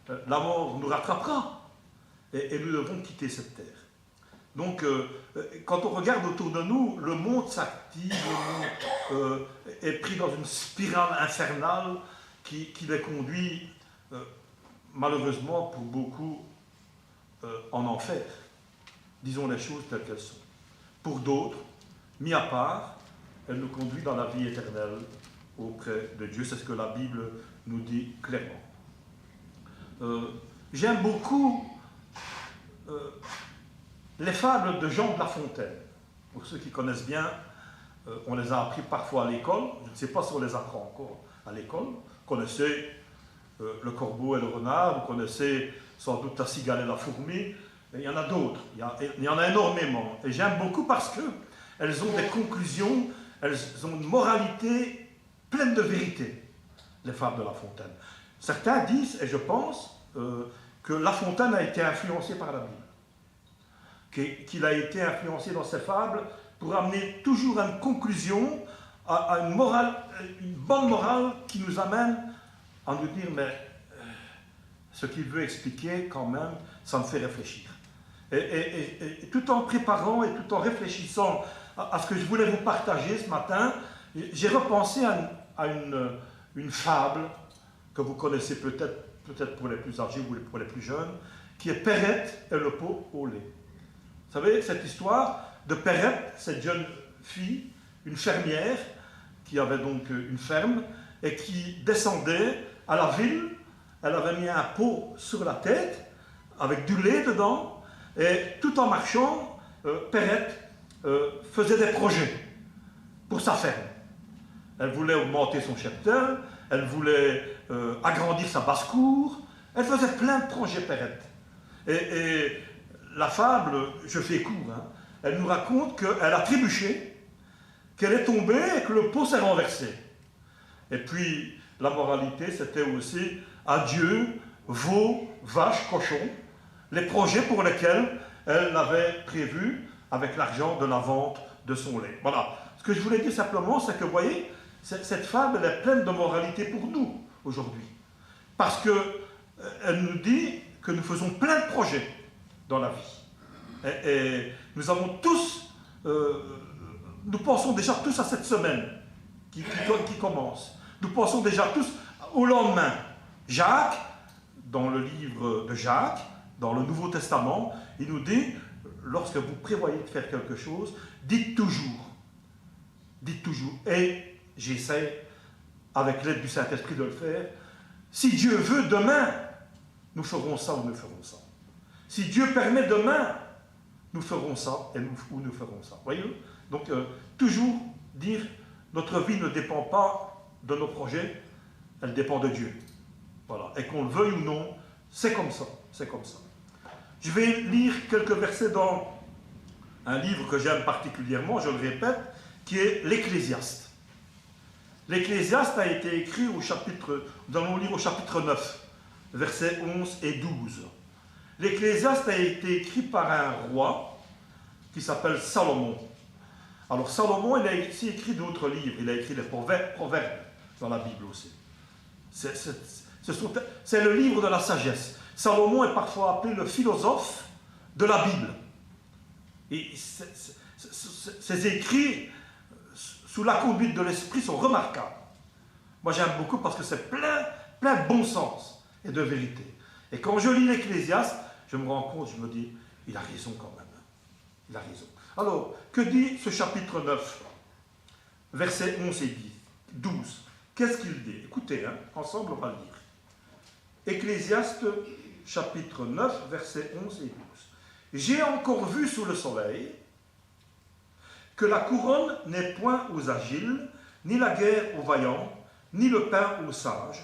La mort nous rattrapera. et nous devons quitter cette terre. Donc, quand on regarde autour de nous, le monde s'active, le monde est pris dans une spirale infernale qui les conduit, malheureusement pour beaucoup, en enfer. Disons les choses telles qu'elles sont. Pour d'autres, mis à part, elle nous conduit dans la vie éternelle auprès de Dieu. C'est ce que la Bible nous dit clairement. J'aime beaucoup les fables de Jean de La Fontaine. Pour ceux qui connaissent bien, on les a appris parfois à l'école. Je ne sais pas si on les apprend encore à l'école. Vous connaissez le corbeau et le renard, vous connaissez sans doute la cigale et la fourmi. Et il y en a d'autres, il y en a énormément. Et j'aime beaucoup parce qu'elles ont des conclusions, elles ont une moralité pleine de vérité, les fables de La Fontaine. Certains disent, et je pense, que La Fontaine a été influencé par la Bible, qu'il a été influencé dans ses fables pour amener toujours à une conclusion, à une morale, une bonne morale qui nous amène à nous dire, mais ce qu'il veut expliquer quand même, ça me fait réfléchir. Et tout en préparant et tout en réfléchissant à ce que je voulais vous partager ce matin, j'ai repensé à une fable que vous connaissez peut-être pour les plus âgés ou pour les plus jeunes, qui est Perrette et le pot au lait. Vous savez, cette histoire de Perrette, cette jeune fille, une fermière, qui avait donc une ferme, et qui descendait à la ville, elle avait mis un pot sur la tête, avec du lait dedans, et tout en marchant, Perrette faisait des projets pour sa ferme. Elle voulait augmenter son cheptel, elle voulait agrandir sa basse-cour, elle faisait plein de projets, Perrette. Et la fable, je fais court, hein, elle nous raconte qu'elle a trébuché, qu'elle est tombée et que le pot s'est renversé. Et puis, la moralité, c'était aussi adieu, veaux, vaches, cochons, les projets pour lesquels elle avait prévu avec l'argent de la vente de son lait. Voilà. Ce que je voulais dire simplement, c'est que, vous voyez, cette fable, elle est pleine de moralité pour nous, aujourd'hui. Parce qu'elle nous dit que nous faisons plein de projets dans la vie. Et nous avons tous, nous pensons déjà tous à cette semaine qui commence. Nous pensons déjà tous au lendemain. Jacques, dans le livre de Jacques, dans le Nouveau Testament, il nous dit, lorsque vous prévoyez de faire quelque chose, dites toujours. Dites toujours. Et j'essaie, avec l'aide du Saint-Esprit, de le faire. Si Dieu veut, demain, nous ferons ça ou nous ferons ça. Si Dieu permet demain, nous ferons ça ou nous ferons ça. Voyez? Donc, toujours dire, notre vie ne dépend pas de nos projets, elle dépend de Dieu. Voilà. Et qu'on le veuille ou non, c'est comme ça. C'est comme ça. Je vais lire quelques versets dans un livre que j'aime particulièrement, je le répète, qui est l'Ecclésiaste. L'Ecclésiaste a été écrit au chapitre, nous allons lire au chapitre 9, versets 11 et 12. L'Ecclésiaste a été écrit par un roi qui s'appelle Salomon. Alors Salomon, il a aussi écrit d'autres livres, il a écrit les proverbes dans la Bible aussi. C'est le livre de la sagesse. Salomon est parfois appelé le philosophe de la Bible. Et ses écrits, sous la conduite de l'esprit, sont remarquables. Moi, j'aime beaucoup parce que c'est plein de bon sens et de vérité. Et quand je lis l'Ecclésiaste, je me rends compte, je me dis, il a raison quand même. Il a raison. Alors, que dit ce chapitre 9, versets 11 et 12? Qu'est-ce qu'il dit? Écoutez, hein, ensemble, on va le lire. Ecclésiaste, chapitre 9, versets 11 et 12. J'ai encore vu sous le soleil que la couronne n'est point aux agiles, ni la guerre aux vaillants, ni le pain aux sages,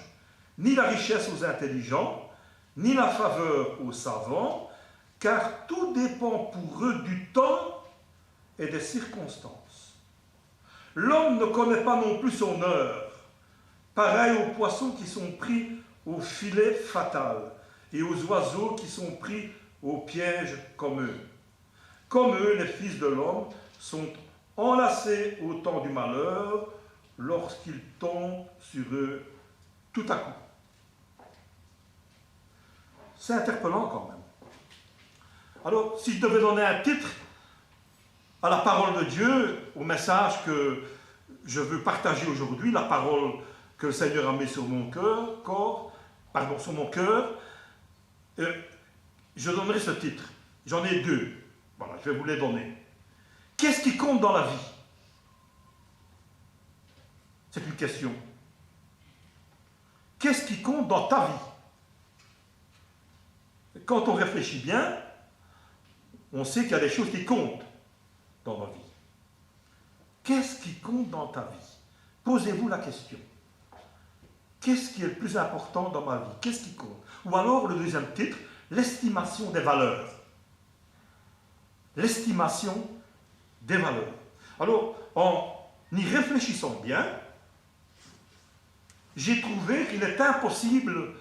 ni la richesse aux intelligents, ni la faveur aux savants, car tout dépend pour eux du temps et des circonstances. L'homme ne connaît pas non plus son heure, pareil aux poissons qui sont pris au filet fatal et aux oiseaux qui sont pris au piège comme eux. Comme eux, les fils de l'homme sont enlacés au temps du malheur lorsqu'ils tombent sur eux tout à coup. C'est interpellant quand même. Alors, si je devais donner un titre à la parole de Dieu, au message que je veux partager aujourd'hui, la parole que le Seigneur a mis sur mon cœur, je donnerai ce titre. J'en ai deux. Voilà, je vais vous les donner. Qu'est-ce qui compte dans la vie? C'est une question. Qu'est-ce qui compte dans ta vie? Quand on réfléchit bien, on sait qu'il y a des choses qui comptent dans ma vie. Qu'est-ce qui compte dans ta vie? Posez-vous la question. Qu'est-ce qui est le plus important dans ma vie? Qu'est-ce qui compte? Ou alors, le deuxième titre, l'estimation des valeurs. L'estimation des valeurs. Alors, en y réfléchissant bien, j'ai trouvé qu'il est impossible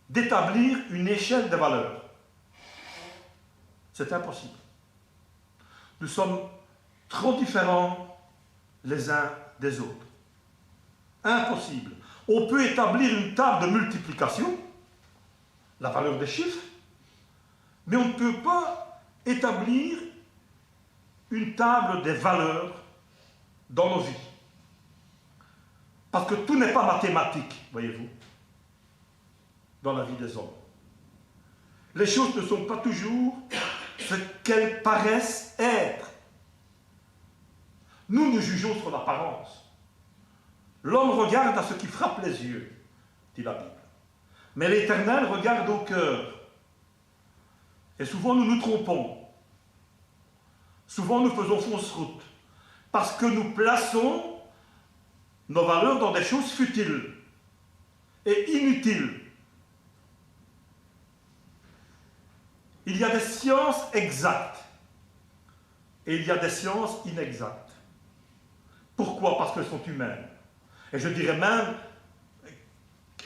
d'établir une échelle de valeurs. C'est impossible. Nous sommes trop différents les uns des autres. Impossible. On peut établir une table de multiplication, la valeur des chiffres, mais on ne peut pas établir une table des valeurs dans nos vies. Parce que tout n'est pas mathématique, voyez-vous, dans la vie des hommes. Les choses ne sont pas toujours ce qu'elles paraissent être. Nous, nous jugeons sur l'apparence. L'homme regarde à ce qui frappe les yeux, dit la Bible. Mais l'Éternel regarde au cœur. Et souvent, nous nous trompons. Souvent, nous faisons fausse route. Parce que nous plaçons nos valeurs dans des choses futiles et inutiles. Il y a des sciences exactes et il y a des sciences inexactes. Pourquoi? Parce qu'elles sont humaines. Et je dirais même,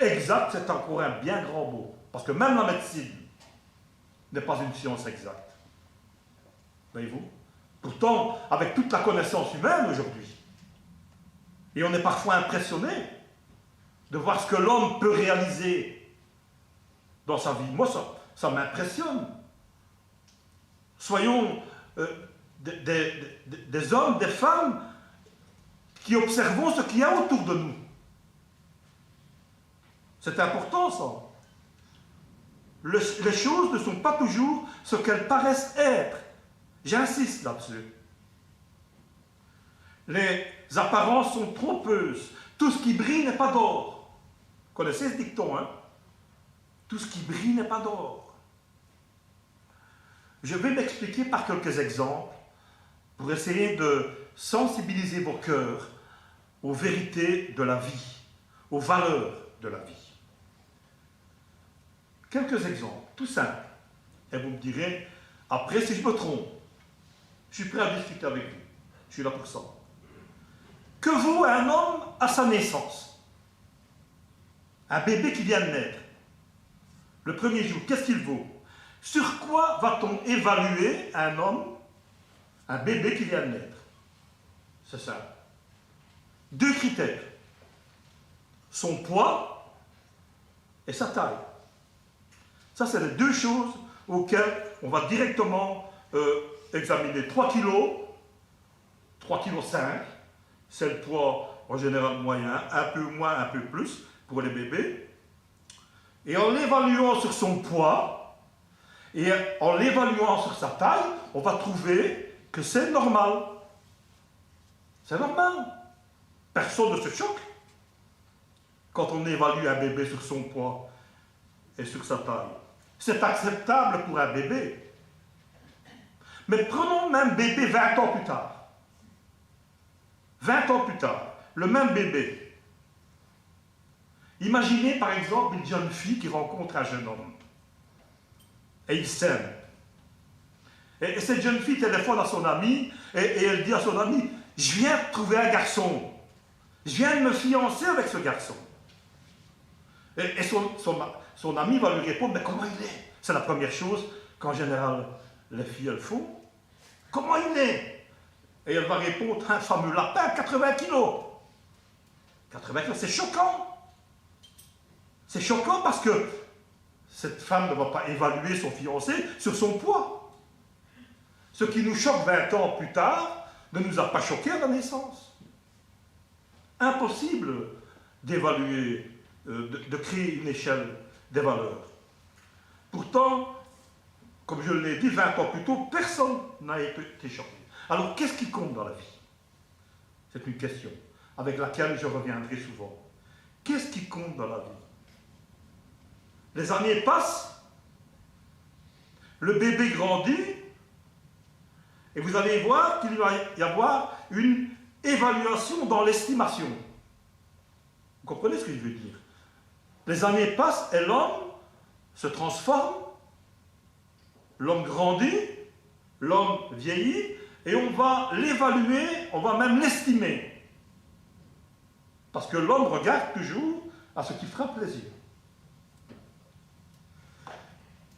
exact, c'est encore un bien grand mot. Parce que même la médecine n'est pas une science exacte. Voyez-vous? Pourtant, avec toute la connaissance humaine aujourd'hui, et on est parfois impressionné de voir ce que l'homme peut réaliser dans sa vie. Moi, ça m'impressionne. Soyons des hommes, des femmes qui observons ce qu'il y a autour de nous. C'est important, ça. Les choses ne sont pas toujours ce qu'elles paraissent être. J'insiste là-dessus. Les apparences sont trompeuses. Tout ce qui brille n'est pas d'or. Vous connaissez ce dicton, hein? Tout ce qui brille n'est pas d'or. Je vais m'expliquer par quelques exemples pour essayer de sensibiliser vos cœurs aux vérités de la vie, aux valeurs de la vie. Quelques exemples, tout simples. Et vous me direz, après, si je me trompe, je suis prêt à discuter avec vous. Je suis là pour ça. Que vaut un homme à sa naissance? Un bébé qui vient de naître. Le premier jour, qu'est-ce qu'il vaut? Sur quoi va-t-on évaluer un homme, un bébé qui vient de naître? C'est ça. 2 critères. Son poids et sa taille. Ça, c'est les 2 choses auxquelles on va directement examiner. 3 kilos, 3,5 kg, c'est le poids en général moyen, un peu moins, un peu plus pour les bébés. Et en l'évaluant sur son poids et en l'évaluant sur sa taille, on va trouver que c'est normal. C'est normal. Personne ne se choque quand on évalue un bébé sur son poids et sur sa taille. C'est acceptable pour un bébé. Mais prenons le même bébé 20 ans plus tard. 20 ans plus tard, le même bébé. Imaginez par exemple une jeune fille qui rencontre un jeune homme. Et ils s'aiment. Et cette jeune fille téléphone à son ami et elle dit à son ami, je viens de trouver un garçon. Je viens de me fiancer avec ce garçon. Et son ami va lui répondre, mais comment il est? C'est la première chose qu'en général les filles elles font. Comment il est? Et elle va répondre, un fameux lapin, 80 kilos. 80 kilos, c'est choquant. C'est choquant parce que cette femme ne va pas évaluer son fiancé sur son poids. Ce qui nous choque 20 ans plus tard ne nous a pas choqués à la naissance. Impossible d'évaluer, de créer une échelle des valeurs. Pourtant, comme je l'ai dit 20 ans plus tôt, personne n'a été choqué. Alors, qu'est-ce qui compte dans la vie? C'est une question avec laquelle je reviendrai souvent. Qu'est-ce qui compte dans la vie? Les années passent, le bébé grandit, et vous allez voir qu'il va y avoir une évaluation dans l'estimation. Vous comprenez ce que je veux dire? Les années passent et l'homme se transforme, l'homme grandit, l'homme vieillit, et on va l'évaluer, on va même l'estimer. Parce que l'homme regarde toujours à ce qui fera plaisir.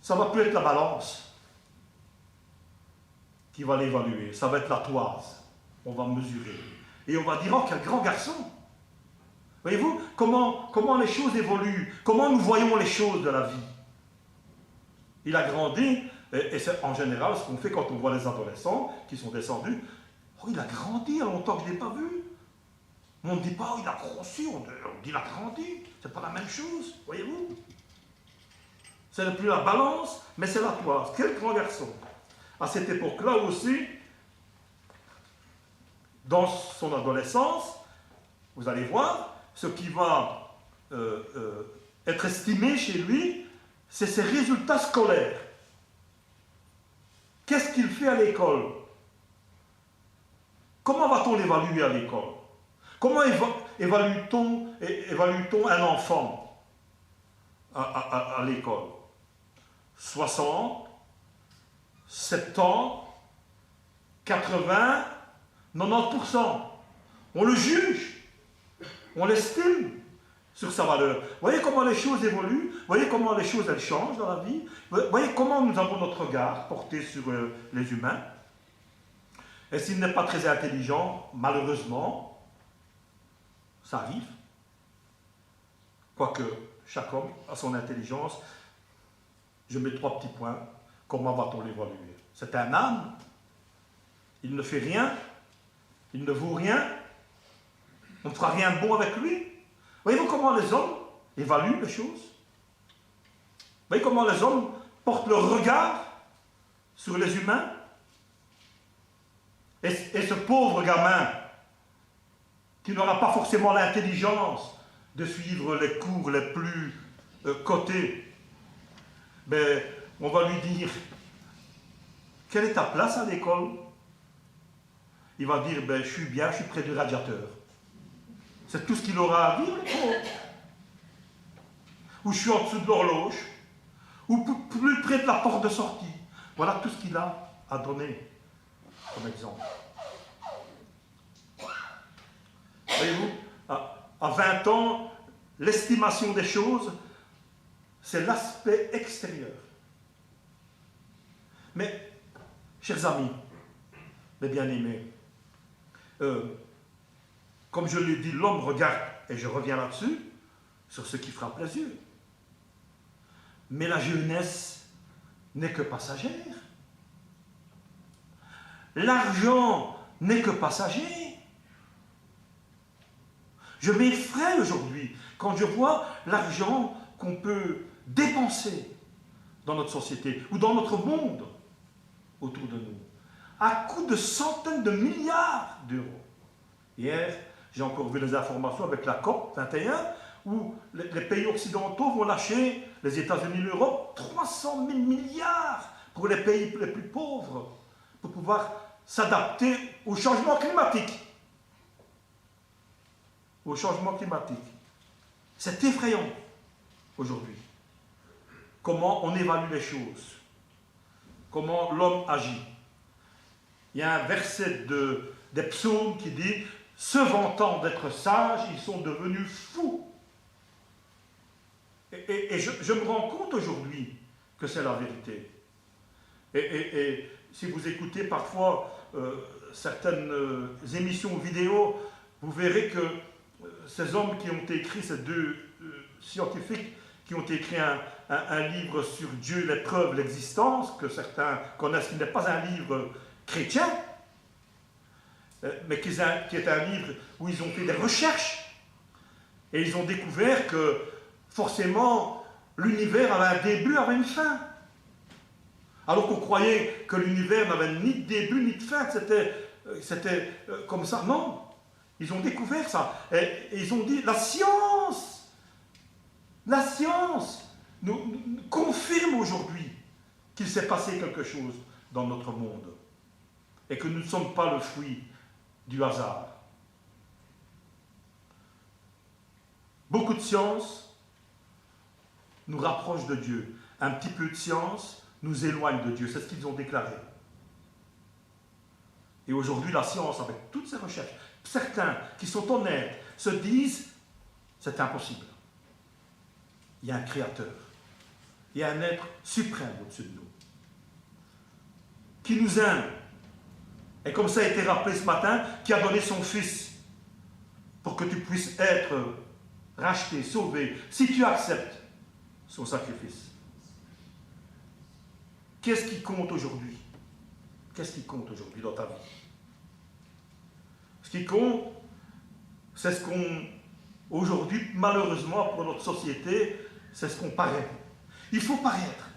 Ça va plus être la balance qui va l'évaluer, ça va être la toise. On va mesurer. Et on va dire, oh, quel grand garçon! Voyez-vous comment les choses évoluent, comment nous voyons les choses de la vie. Il a grandi, et c'est en général ce qu'on fait quand on voit les adolescents qui sont descendus. Oh, il a grandi, il y a longtemps que je ne l'ai pas vu. On ne dit pas, oh, il a grossi, on dit, il a grandi. C'est pas la même chose, voyez-vous. Ce n'est plus la balance, mais c'est la toise. Quel grand garçon! À cette époque-là aussi, dans son adolescence, vous allez voir, ce qui va être estimé chez lui, c'est ses résultats scolaires. Qu'est-ce qu'il fait à l'école? Comment va-t-on l'évaluer à l'école? Comment évalue-t-on un enfant à l'école? 60, 70, 80, 90%. On le juge, on l'estime sur sa valeur. Vous voyez comment les choses évoluent, vous voyez comment les choses elles changent dans la vie, vous voyez comment nous avons notre regard porté sur les humains. Et s'il n'est pas très intelligent, malheureusement, ça arrive. Quoique chaque homme a son intelligence. Je mets 3 petits points. Comment va-t-on l'évaluer? C'est un âne. Il ne fait rien. Il ne vaut rien. On ne fera rien de bon avec lui. Voyez-vous comment les hommes évaluent les choses? Voyez comment les hommes portent leur regard sur les humains? Et ce pauvre gamin qui n'aura pas forcément l'intelligence de suivre les cours les plus cotés, ben, on va lui dire, quelle est ta place à l'école? Il va dire, ben, je suis bien, je suis près du radiateur. C'est tout ce qu'il aura à dire. Ou je suis en dessous de l'horloge, ou plus près de la porte de sortie. Voilà tout ce qu'il a à donner comme exemple. Voyez-vous, à 20 ans, l'estimation des choses, c'est l'aspect extérieur. Mais, chers amis, mes bien-aimés, comme je l'ai dit, l'homme regarde, et je reviens là-dessus, sur ce qui fera plaisir. Mais la jeunesse n'est que passagère. L'argent n'est que passager. Je m'effraie aujourd'hui quand je vois l'argent qu'on peut dépenser dans notre société ou dans notre monde autour de nous, à coût de centaines de milliards d'euros. Hier, j'ai encore vu les informations avec la COP 21, où les pays occidentaux vont lâcher, les États-Unis, l'Europe, 300 000 milliards pour les pays les plus pauvres, pour pouvoir s'adapter au changement climatique. Au changement climatique. C'est effrayant aujourd'hui. Comment on évalue les choses. Comment l'homme agit. Il y a un verset des psaumes qui dit « Se vantant d'être sages, ils sont devenus fous. » Et je me rends compte aujourd'hui que c'est la vérité. Et si vous écoutez parfois certaines émissions vidéo, vous verrez que ces hommes qui ont écrit, ces deux scientifiques qui ont écrit un livre sur Dieu, les preuves, l'existence, que certains connaissent, qui n'est pas un livre chrétien, mais qui est un livre où ils ont fait des recherches et ils ont découvert que forcément l'univers avait un début, avait une fin. Alors qu'on croyait que l'univers n'avait ni de début ni de fin, c'était comme ça. Non, ils ont découvert ça. Et ils ont dit, la science nous confirme aujourd'hui qu'il s'est passé quelque chose dans notre monde et que nous ne sommes pas le fruit du hasard. Beaucoup de science nous rapproche de Dieu. Un petit peu de science nous éloigne de Dieu. C'est ce qu'ils ont déclaré. Et aujourd'hui, la science, avec toutes ces recherches, certains qui sont honnêtes se disent, c'est impossible. Il y a un créateur. Il y a un être suprême au-dessus de nous, qui nous aime. Et comme ça a été rappelé ce matin, qui a donné son Fils pour que tu puisses être racheté, sauvé, si tu acceptes son sacrifice. Qu'est-ce qui compte aujourd'hui? Qu'est-ce qui compte aujourd'hui dans ta vie? Ce qui compte, c'est ce qu'on, aujourd'hui, malheureusement pour notre société, c'est ce qu'on paraît. Il faut paraître.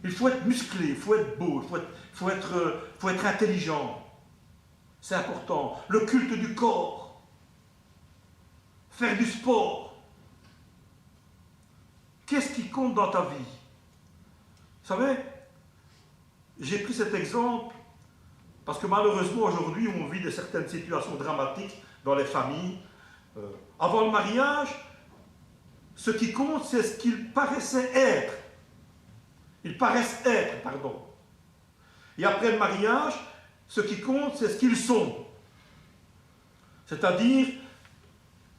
Il faut être musclé, il faut être beau, il faut être intelligent. C'est important. Le culte du corps. Faire du sport. Qu'est-ce qui compte dans ta vie? Vous savez, j'ai pris cet exemple parce que malheureusement aujourd'hui on vit de certaines situations dramatiques dans les familles. Avant le mariage, ce qui compte c'est ce qu'ils paraissaient être. Ils paraissent être, pardon. Et après le mariage, ce qui compte c'est ce qu'ils sont. C'est-à-dire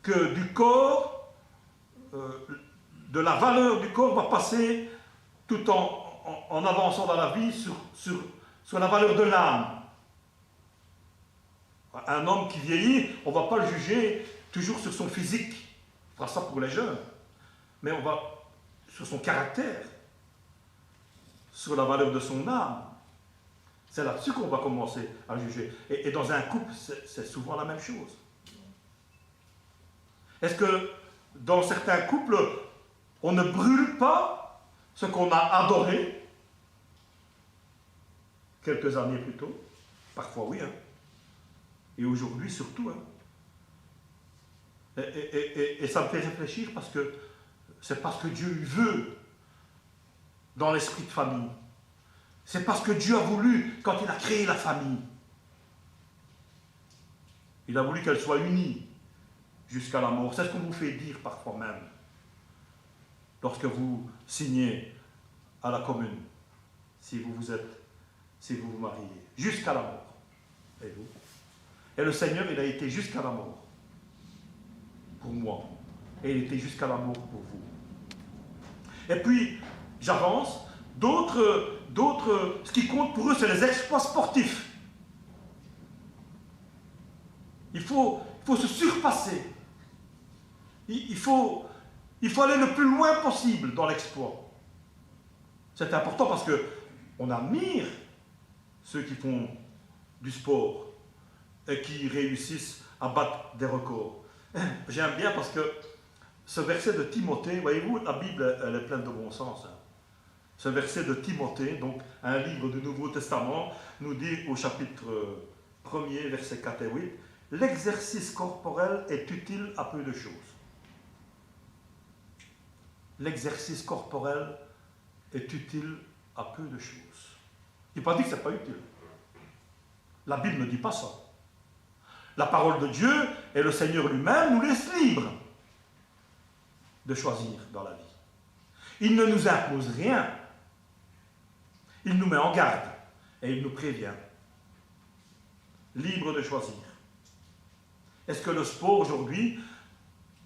que du corps, de la valeur du corps va passer tout en avançant dans la vie sur la valeur de l'âme. Un homme qui vieillit, on ne va pas le juger toujours sur son physique. On fera ça pour les jeunes. Mais on va sur son caractère, sur la valeur de son âme. C'est là-dessus qu'on va commencer à juger. Et dans un couple, c'est souvent la même chose. Est-ce que dans certains couples, on ne brûle pas ce qu'on a adoré quelques années plus tôt? Parfois oui, hein. Et aujourd'hui surtout. Hein. Et ça me fait réfléchir parce que c'est parce que Dieu veut dans l'esprit de famille. C'est parce que Dieu a voulu quand il a créé la famille. Il a voulu qu'elle soit unie jusqu'à la mort. C'est ce qu'on vous fait dire parfois même lorsque vous signez à la commune, si vous vous mariez, jusqu'à la mort. Et vous? Et le Seigneur, il a été jusqu'à la mort pour moi. Et il était jusqu'à la mort pour vous. Et puis, j'avance. D'autres, ce qui compte pour eux, c'est les exploits sportifs. Il faut se surpasser. Il faut aller le plus loin possible dans l'exploit. C'est important parce qu'on admire ceux qui font du sport et qui réussissent à battre des records. J'aime bien parce que ce verset de Timothée, voyez-vous, la Bible, elle est pleine de bon sens. Hein. Ce verset de Timothée, donc un livre du Nouveau Testament, nous dit au chapitre 1er, versets 4 et 8, « L'exercice corporel est utile à peu de choses. » L'exercice corporel est utile à peu de choses. Il n'est pas dit que ce n'est pas utile. La Bible ne dit pas ça. La parole de Dieu et le Seigneur lui-même nous laisse libres de choisir dans la vie. Il ne nous impose rien. Il nous met en garde et il nous prévient. Libre de choisir. Est-ce que le sport aujourd'hui,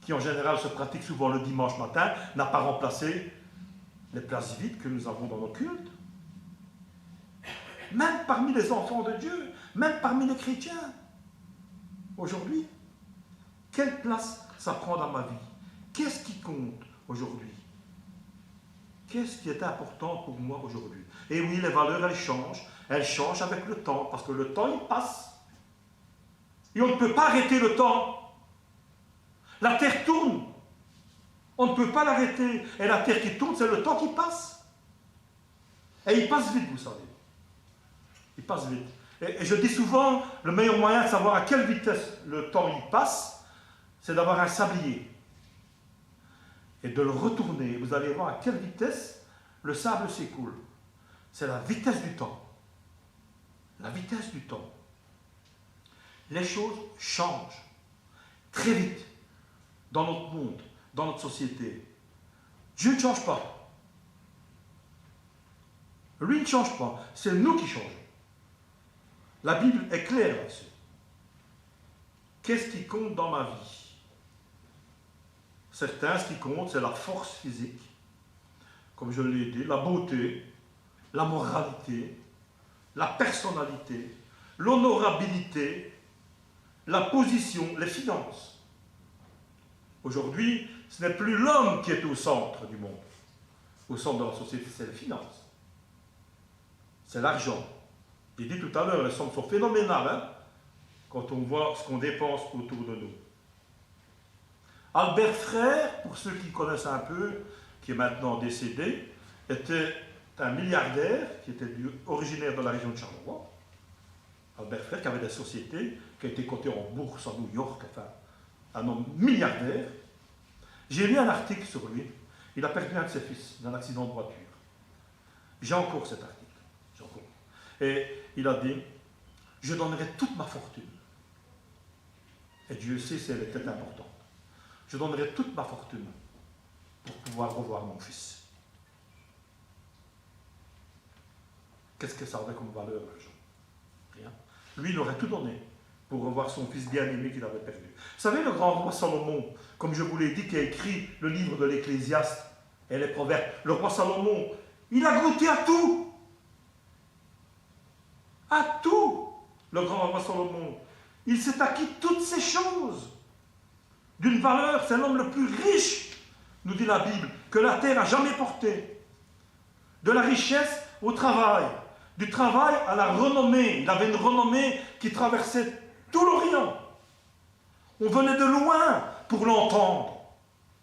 qui en général se pratique souvent le dimanche matin, n'a pas remplacé les places vides que nous avons dans nos cultes? Même parmi les enfants de Dieu, même parmi les chrétiens. Aujourd'hui, quelle place ça prend dans ma vie? Qu'est-ce qui compte aujourd'hui? Qu'est-ce qui est important pour moi aujourd'hui? Et oui, les valeurs, elles changent. Elles changent avec le temps, parce que le temps, il passe. Et on ne peut pas arrêter le temps. La terre tourne. On ne peut pas l'arrêter. Et la terre qui tourne, c'est le temps qui passe. Et il passe vite, vous savez. Il passe vite. Et je dis souvent, le meilleur moyen de savoir à quelle vitesse le temps il passe, c'est d'avoir un sablier. Et de le retourner. Vous allez voir à quelle vitesse le sable s'écoule. C'est la vitesse du temps. La vitesse du temps. Les choses changent très vite dans notre monde, dans notre société. Dieu ne change pas. Lui ne change pas. C'est nous qui changeons. La Bible est claire là-dessus. Qu'est-ce qui compte dans ma vie? Certains, ce qui compte, c'est la force physique, comme je l'ai dit, la beauté, la moralité, la personnalité, l'honorabilité, la position, les finances. Aujourd'hui, ce n'est plus l'homme qui est au centre du monde, au centre de la société, c'est les finances. C'est l'argent. J'ai dit tout à l'heure, les sommes sont phénoménales, hein, quand on voit ce qu'on dépense autour de nous. Albert Frère, pour ceux qui connaissent un peu, qui est maintenant décédé, était un milliardaire qui était originaire de la région de Charleroi. Albert Frère, qui avait des sociétés, qui a été coté en bourse à New York, enfin, un homme milliardaire. J'ai lu un article sur lui. Il a perdu un de ses fils dans un accident de voiture. J'ai encore cet article. J'ai encore. Et il a dit, je donnerai toute ma fortune. Et Dieu sait si elle était importante. Je donnerai toute ma fortune pour pouvoir revoir mon fils. Qu'est-ce que ça avait comme valeur, l'argent? Rien. Lui, il aurait tout donné pour revoir son fils bien-aimé qu'il avait perdu. Vous savez, le grand roi Salomon, comme je vous l'ai dit, qui a écrit le livre de l'Ecclésiaste et les Proverbes, le roi Salomon, il a goûté à tout. À tout, le grand roi Salomon. Il s'est acquis toutes ces choses. D'une valeur, c'est l'homme le plus riche, nous dit la Bible, que la terre a jamais porté. De la richesse au travail, du travail à la renommée. Il avait une renommée qui traversait tout l'Orient. On venait de loin pour l'entendre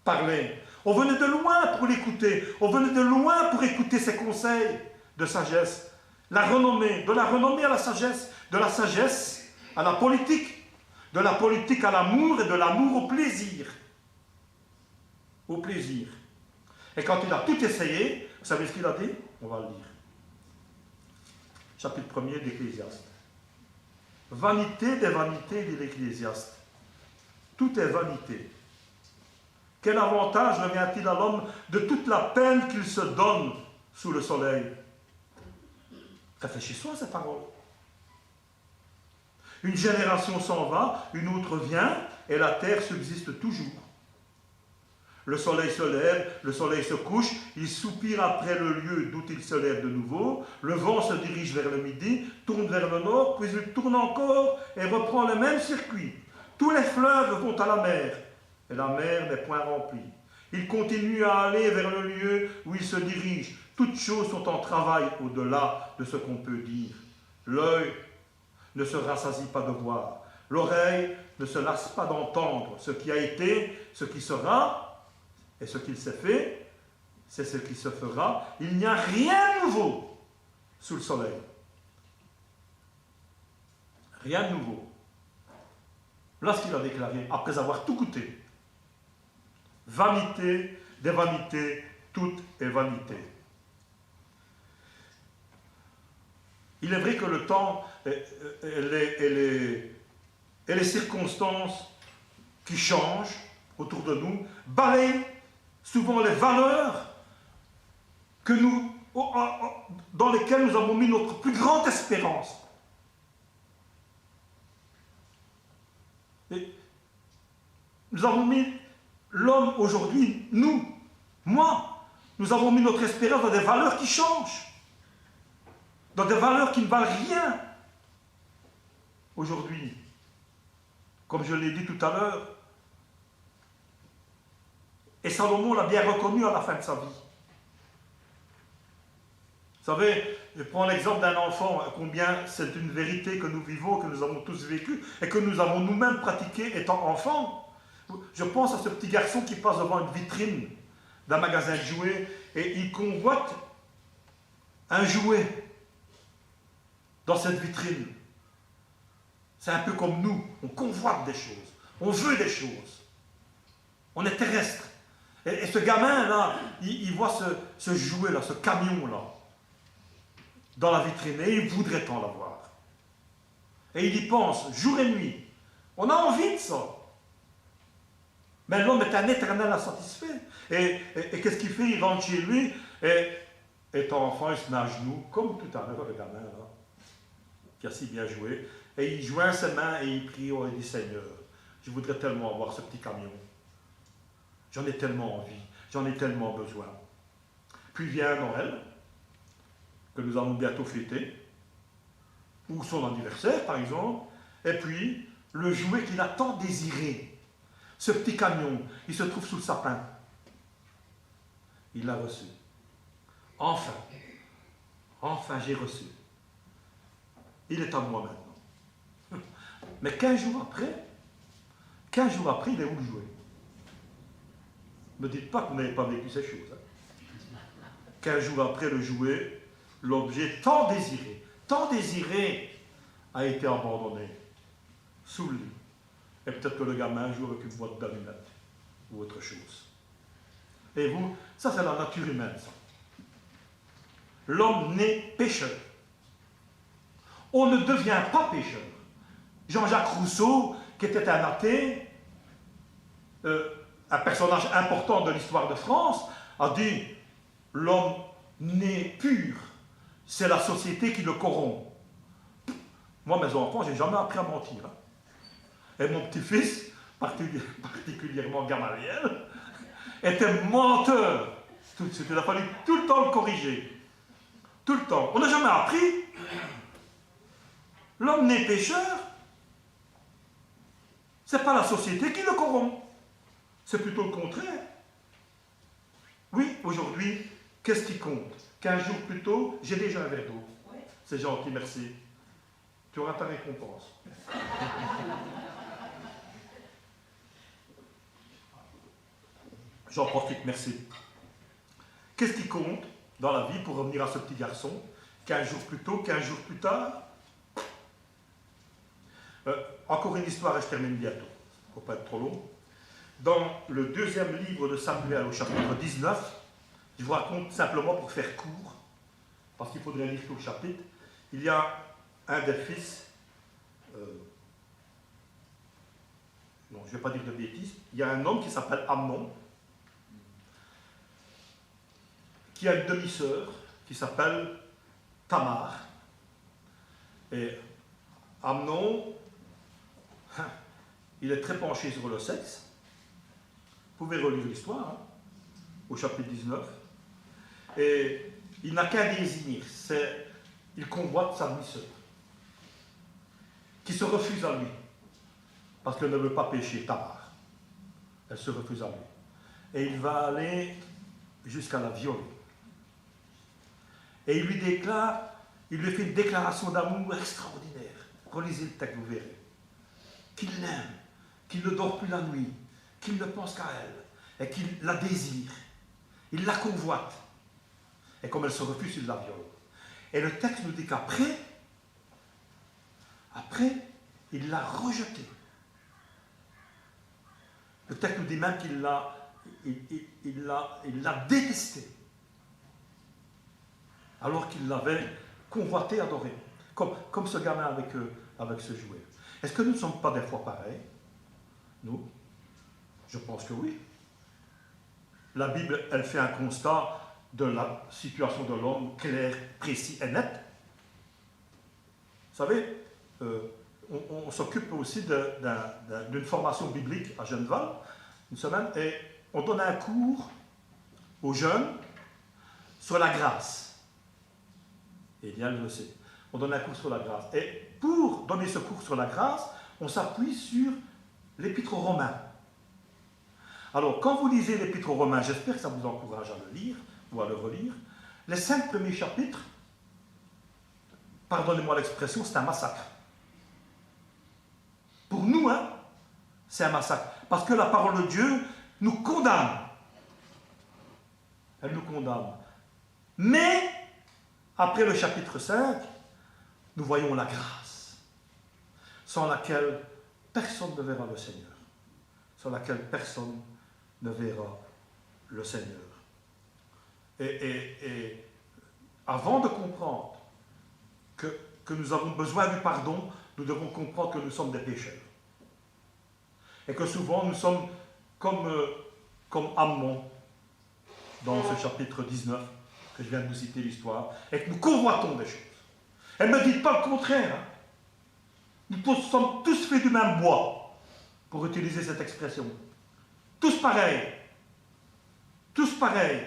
parler. On venait de loin pour l'écouter. On venait de loin pour écouter ses conseils de sagesse. La renommée, de la renommée à la sagesse, de la sagesse à la politique, de la politique à l'amour et de l'amour au plaisir. Au plaisir. Et quand il a tout essayé, vous savez ce qu'il a dit? On va le lire. Chapitre 1er d'Ecclésiaste. Vanité des vanités, dit l'Ecclésiaste. Tout est vanité. Quel avantage revient-il à l'homme de toute la peine qu'il se donne sous le soleil? Réfléchissons à ces paroles. Une génération s'en va, une autre vient, et la terre subsiste toujours. Le soleil se lève, le soleil se couche, il soupire après le lieu d'où il se lève de nouveau, le vent se dirige vers le midi, tourne vers le nord, puis il tourne encore et reprend le même circuit. Tous les fleuves vont à la mer, et la mer n'est point remplie. Il continue à aller vers le lieu où il se dirige. Toutes choses sont en travail au-delà de ce qu'on peut dire. L'œil ne se rassasie pas de voir. L'oreille ne se lasse pas d'entendre. Ce qui a été, ce qui sera, et ce qu'il s'est fait, c'est ce qui se fera. Il n'y a rien de nouveau sous le soleil. Rien de nouveau. Là, ce qu'il a déclaré, après avoir tout goûté. Vanité des vanités, toute est vanité. Il est vrai que le temps et les circonstances qui changent autour de nous balayent souvent les valeurs que dans lesquelles nous avons mis notre plus grande espérance. Et nous avons mis l'homme aujourd'hui, moi, nous avons mis notre espérance dans des valeurs qui changent, dans des valeurs qui ne valent rien aujourd'hui. Comme je l'ai dit tout à l'heure, et Salomon l'a bien reconnu à la fin de sa vie. Vous savez, je prends l'exemple d'un enfant, combien c'est une vérité que nous vivons, que nous avons tous vécu, et que nous avons nous-mêmes pratiqué étant enfants. Je pense à ce petit garçon qui passe devant une vitrine d'un magasin de jouets, et il convoite un jouet dans cette vitrine. C'est un peu comme nous, on convoite des choses, on veut des choses. On est terrestre. Et ce gamin-là, il voit ce jouet-là, ce camion-là, dans la vitrine, et il voudrait tant l'avoir. Et il y pense, jour et nuit. On a envie de ça. Mais l'homme est un éternel insatisfait. Et qu'est-ce qu'il fait? Il rentre chez lui, et étant enfant, il se met à genoux, comme tout à l'heure, le gamin, là, qui a si bien joué. Et il joint ses mains et il prie, oh, il dit, Seigneur, je voudrais tellement avoir ce petit camion. J'en ai tellement envie, j'en ai tellement besoin. Puis vient Noël, que nous allons bientôt fêter, ou son anniversaire par exemple, et puis le jouet qu'il a tant désiré, ce petit camion, il se trouve sous le sapin. Il l'a reçu. Enfin, j'ai reçu. Il est à moi maintenant. Mais 15 jours après, il est où le jouet? Ne me dites pas que vous n'avez pas vécu ces choses. 15 jours après le jouet, l'objet tant désiré, a été abandonné sous le lit. Et peut-être que le gamin joue avec une boîte d'allumettes ou autre chose. Et vous, ça c'est la nature humaine, ça. L'homme naît pécheur. On ne devient pas pécheur. Jean-Jacques Rousseau, qui était un athée, un personnage important de l'histoire de France, a dit « L'homme né pur, c'est la société qui le corrompt. » Moi, mes enfants, j'ai jamais appris à mentir. Hein. Et mon petit-fils, particulièrement Gamaliel, était menteur. Il a fallu tout le temps le corriger. Tout le temps. On n'a jamais appris. L'homme né pécheur, c'est pas la société qui le corrompt. C'est plutôt le contraire. Oui, aujourd'hui, qu'est-ce qui compte? 15 jours plus tôt, j'ai déjà un verre d'eau. Oui. C'est gentil, merci. Tu auras ta récompense. J'en profite, merci. Qu'est-ce qui compte dans la vie, pour revenir à ce petit garçon? 15 jours plus tôt, 15 jours plus tard? Encore une histoire et je termine bientôt. Il ne faut pas être trop long. Dans le deuxième livre de Samuel, au chapitre 19, je vous raconte simplement pour faire court, parce qu'il faudrait lire tout le chapitre, il y a un des fils, non, je ne vais pas dire de bêtises, il y a un homme qui s'appelle Amnon, qui a une demi-sœur qui s'appelle Tamar. Et Amnon, il est très penché sur le sexe. Vous pouvez relire l'histoire, hein, au chapitre 19. Et il n'a qu'un désir, c'est il convoite sa demi-sœur, qui se refuse à lui, parce qu'elle ne veut pas pécher, Tamar. Elle se refuse à lui. Et il va aller jusqu'à la violer. Et il lui fait une déclaration d'amour extraordinaire. Relisez le texte, vous verrez. Qu'il l'aime, qu'il ne dort plus la nuit, qu'il ne pense qu'à elle, et qu'il la désire. Il la convoite. Et comme elle se refuse, il la viole. Et le texte nous dit qu'après, il l'a rejetée. Le texte nous dit même qu'il l'a détestée. Alors qu'il l'avait convoité, adoré. Comme ce gamin avec ce jouet. Est-ce que nous ne sommes pas des fois pareils? Nous? Je pense que oui. La Bible, elle fait un constat de la situation de l'homme clair, précis et net. Vous savez, on s'occupe aussi d'une formation biblique à Genneval, une semaine, et on donne un cours aux jeunes sur la grâce. Et bien, je le sais. On donne un cours sur la grâce. Et pour donner ce cours sur la grâce, on s'appuie sur l'Épître aux Romains. Alors, quand vous lisez l'Épître aux Romains, j'espère que ça vous encourage à le lire ou à le relire, les 5 premiers chapitres pardonnez-moi l'expression, c'est un massacre. Pour nous, hein, c'est un massacre. Parce que la parole de Dieu nous condamne. Elle nous condamne. Mais, après le chapitre 5, nous voyons la grâce, sans laquelle personne ne verra le Seigneur. Sans laquelle personne ne verra le Seigneur. Et avant de comprendre que nous avons besoin du pardon, nous devons comprendre que nous sommes des pécheurs. Et que souvent nous sommes comme Amnon, dans ce chapitre 19, que je viens de vous citer l'histoire, et que nous convoitons des choses. Et ne me dites pas le contraire. Hein. Nous sommes tous faits du même bois, pour utiliser cette expression. Tous pareils. Tous pareils.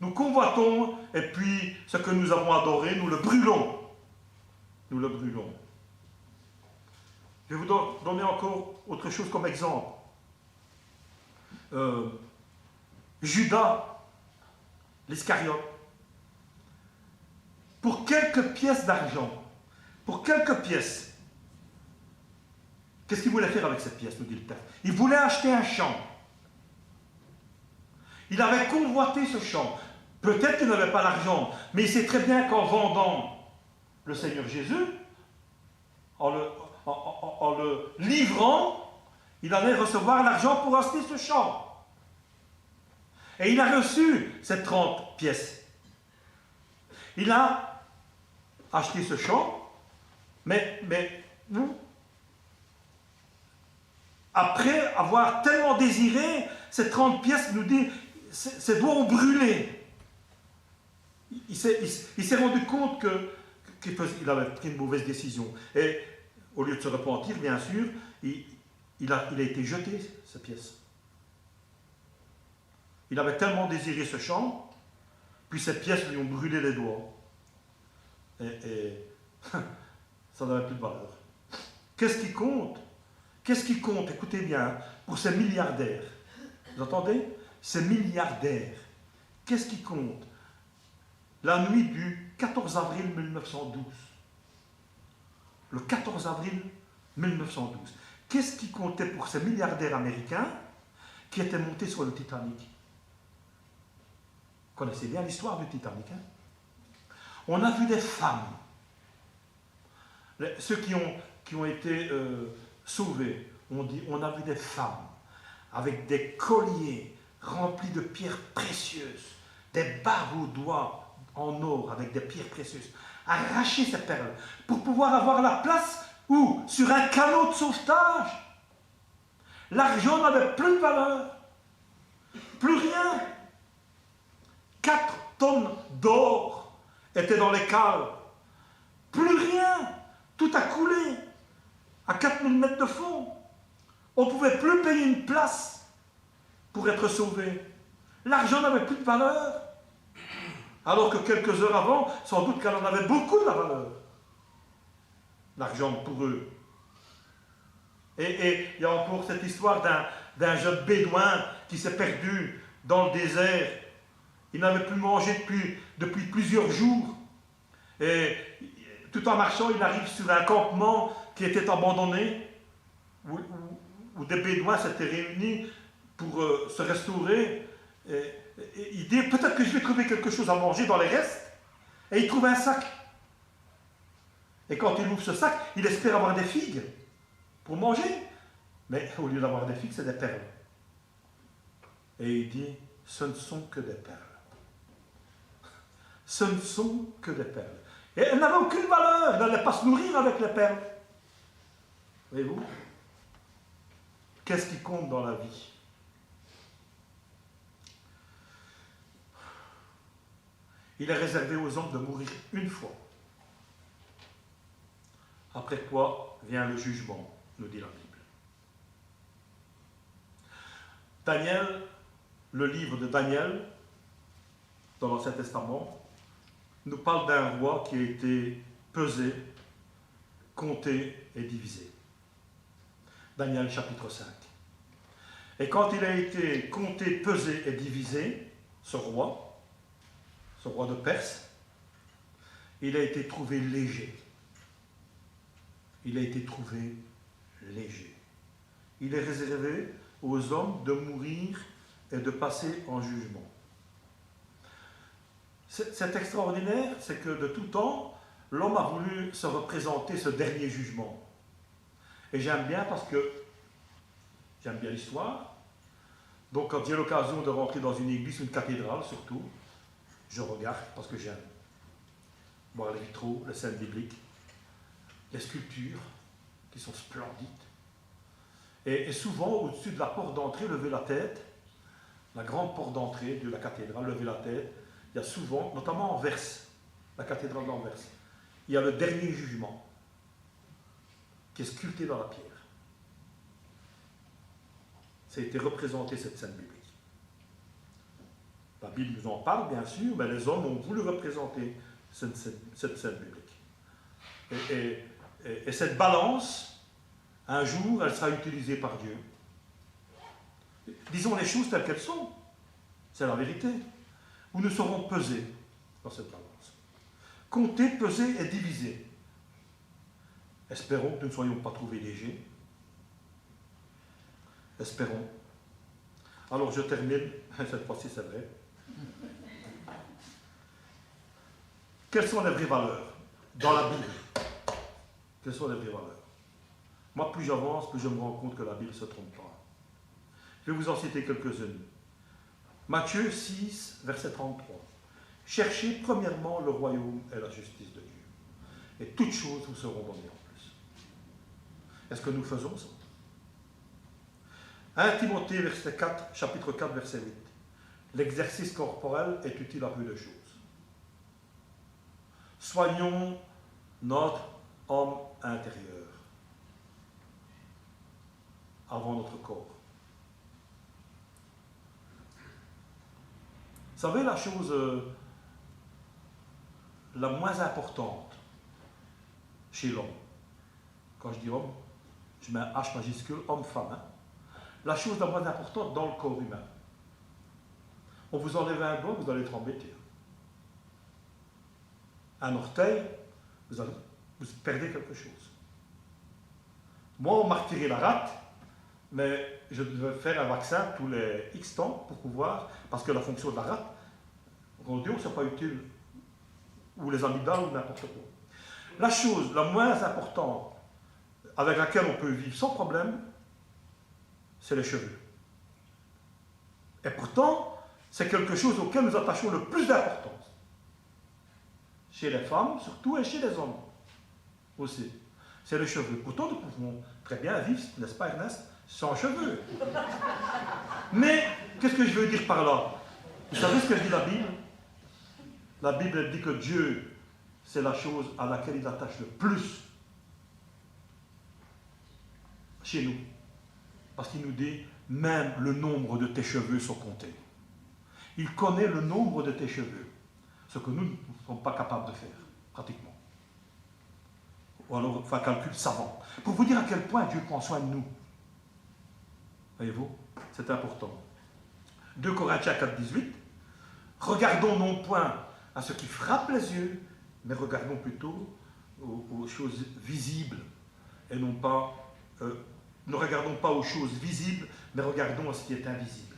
Nous convoitons, et puis ce que nous avons adoré, nous le brûlons. Nous le brûlons. Je vais vous donner encore autre chose comme exemple. Judas, l'Iscariote, pour quelques pièces d'argent, pour quelques pièces, qu'est-ce qu'il voulait faire avec cette pièce, nous dit le texte? Il voulait acheter un champ. Il avait convoité ce champ. Peut-être qu'il n'avait pas l'argent, mais il sait très bien qu'en vendant le Seigneur Jésus, en le livrant, il allait recevoir l'argent pour acheter ce champ. Et il a reçu ces 30 pièces. Il a acheté ce champ, mais après avoir tellement désiré, ces 30 pièces, nous dit, ses doigts ont brûlé. Il s'est rendu compte qu'il avait pris une mauvaise décision. Et au lieu de se repentir, bien sûr, il a été jeté, cette pièce. Il avait tellement désiré ce champ, puis ces pièces lui ont brûlé les doigts. Et ça n'avait plus de valeur. Qu'est-ce qui compte? Qu'est-ce qui compte? Écoutez bien, pour ces milliardaires. Vous entendez? Ces milliardaires. Qu'est-ce qui compte? La nuit du 14 avril 1912. Le 14 avril 1912. Qu'est-ce qui comptait pour ces milliardaires américains qui étaient montés sur le Titanic? Vous connaissez bien l'histoire du Titanic, hein? On a vu des femmes, ceux qui ont été sauvés, on a vu des femmes avec des colliers remplis de pierres précieuses, des barres aux doigts en or avec des pierres précieuses, arracher ces perles pour pouvoir avoir la place où, sur un canot de sauvetage, l'argent n'avait plus de valeur, plus rien. 4 tonnes d'or étaient dans les cales, plus rien, tout a coulé à 4000 mètres de fond. On ne pouvait plus payer une place pour être sauvé. L'argent n'avait plus de valeur. Alors que quelques heures avant, sans doute qu'elle en avait beaucoup de la valeur. L'argent pour eux. Et il y a encore cette histoire d'un jeune bédouin qui s'est perdu dans le désert. Il n'avait plus mangé depuis plusieurs jours. Et tout en marchant, il arrive sur un campement qui était abandonné, où des bédouins s'étaient réunis pour se restaurer. Et il dit, peut-être que je vais trouver quelque chose à manger dans les restes. Et il trouve un sac. Et quand il ouvre ce sac, il espère avoir des figues pour manger. Mais au lieu d'avoir des figues, c'est des perles. Et il dit, ce ne sont que des perles. Ce ne sont que des perles. Et elles n'avaient aucune valeur. Elle n'allait pas se nourrir avec les perles. Voyez-vous? Qu'est-ce qui compte dans la vie? Il est réservé aux hommes de mourir une fois. Après quoi vient le jugement, nous dit la Bible. Daniel, le livre de Daniel, dans l'Ancien Testament, nous parle d'un roi qui a été pesé, compté et divisé. Daniel chapitre 5. Et quand il a été compté, pesé et divisé, ce roi de Perse, il a été trouvé léger. Il a été trouvé léger. Il est réservé aux hommes de mourir et de passer en jugement. C'est extraordinaire, c'est que de tout temps, l'homme a voulu se représenter ce dernier jugement. Et j'aime bien parce que j'aime bien l'histoire. Donc quand j'ai l'occasion de rentrer dans une église, une cathédrale surtout, je regarde parce que j'aime voir les vitraux, les scènes bibliques, les sculptures qui sont splendides. Et souvent, au-dessus de la porte d'entrée, lever la tête, la grande porte d'entrée de la cathédrale, lever la tête, il y a souvent, notamment Anvers, la cathédrale d'Anvers, il y a le dernier jugement qui est sculpté dans la pierre. Ça a été représenté, cette scène biblique. La Bible nous en parle, bien sûr, mais les hommes ont voulu représenter cette scène biblique. Et cette balance, un jour, elle sera utilisée par Dieu. Disons les choses telles qu'elles sont. C'est la vérité. Où nous serons pesés dans cette balance. Compter, peser et diviser. Espérons que nous ne soyons pas trouvés légers. Espérons. Alors je termine, cette fois-ci c'est vrai. Quelles sont les vraies valeurs dans la Bible? Quelles sont les vraies valeurs? Moi, plus j'avance, plus je me rends compte que la Bible ne se trompe pas. Je vais vous en citer quelques-unes. Matthieu 6, verset 33. Cherchez premièrement le royaume et la justice de Dieu. Et toutes choses vous seront données en plus. Est-ce que nous faisons ça? 1 Timothée, verset 4, chapitre 4, verset 8. L'exercice corporel est utile à peu de choses. Soignons notre homme intérieur avant notre corps. Vous savez, la chose la moins importante chez l'homme, quand je dis homme, je mets un H majuscule, homme-femme, hein? La chose la moins importante dans le corps humain. On vous enlève un doigt, vous allez être embêté. Un orteil, vous perdez quelque chose. Moi, on m'a retiré la rate, mais je devais faire un vaccin tous les X temps pour pouvoir, parce que la fonction de la rate, radio, c'est pas utile, ou les amygdales, ou n'importe quoi. La chose la moins importante avec laquelle on peut vivre sans problème, c'est les cheveux. Et pourtant, c'est quelque chose auquel nous attachons le plus d'importance. Chez les femmes, surtout, et chez les hommes aussi. C'est les cheveux. Pourtant, nous pouvons très bien vivre, n'est-ce pas Ernest, sans cheveux. Mais, qu'est-ce que je veux dire par là? Vous savez ce que dit la Bible? La Bible, elle dit que Dieu, c'est la chose à laquelle il attache le plus chez nous. Parce qu'il nous dit, même le nombre de tes cheveux sont comptés. Il connaît le nombre de tes cheveux. Ce que nous ne sommes pas capables de faire, pratiquement. Ou alors, on fait un calcul savant. Pour vous dire à quel point Dieu prend soin de nous. Voyez-vous, c'est important. 2 Corinthiens 4, 18. Regardons non point à ce qui frappe les yeux, mais regardons plutôt aux choses visibles. Et non pas, ne regardons pas aux choses visibles, mais regardons à ce qui est invisible.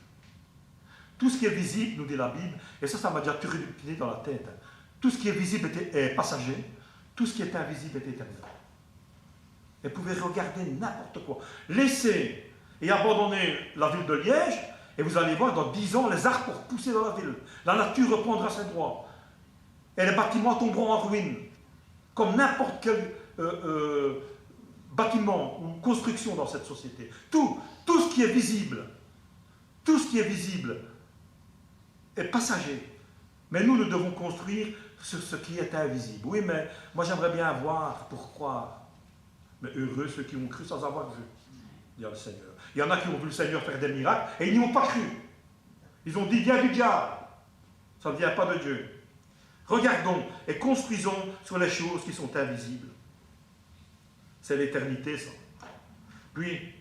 Tout ce qui est visible, nous dit la Bible, et ça m'a déjà turlupiné dans la tête. Tout ce qui est visible est passager, tout ce qui est invisible est éternel. Et vous pouvez regarder n'importe quoi. Laissez et abandonner la ville de Liège, et vous allez voir dans 10 ans les arbres pour pousser dans la ville. La nature reprendra ses droits. Et les bâtiments tomberont en ruine. Comme n'importe quel bâtiment ou construction dans cette société. Tout ce qui est visible, tout ce qui est visible est passager. Mais nous devons construire sur ce qui est invisible. Oui, mais moi j'aimerais bien voir pour croire. Mais heureux ceux qui ont cru sans avoir vu, dit le Seigneur. Il y en a qui ont vu le Seigneur faire des miracles et ils n'y ont pas cru. Ils ont dit, il y a du diable. Ça ne vient pas de Dieu. Regardons et construisons sur les choses qui sont invisibles. C'est l'éternité, ça. Puis,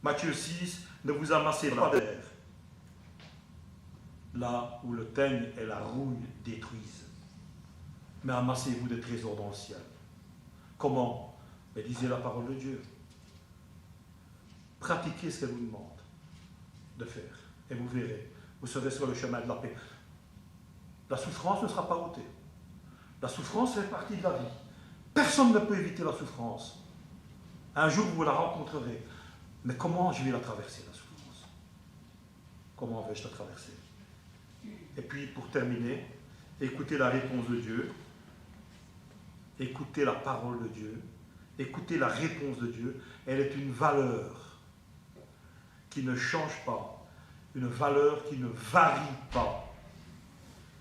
Matthieu 6, ne vous amassez pas d'air, là où le teigne et la rouille détruisent. mais amassez-vous des trésors dans le ciel. Comment? Mais lisez la parole de Dieu. Pratiquez ce qu'elle vous demande de faire. Et vous verrez, vous serez sur le chemin de la paix. La souffrance ne sera pas ôtée. La souffrance fait partie de la vie. Personne ne peut éviter la souffrance. Un jour, vous la rencontrerez. Mais comment je vais la traverser, la souffrance? Comment vais-je la traverser? Et puis, pour terminer, écoutez la réponse de Dieu. Écoutez la parole de Dieu. Écoutez la réponse de Dieu. Elle est une valeur qui ne change pas. Une valeur qui ne varie pas.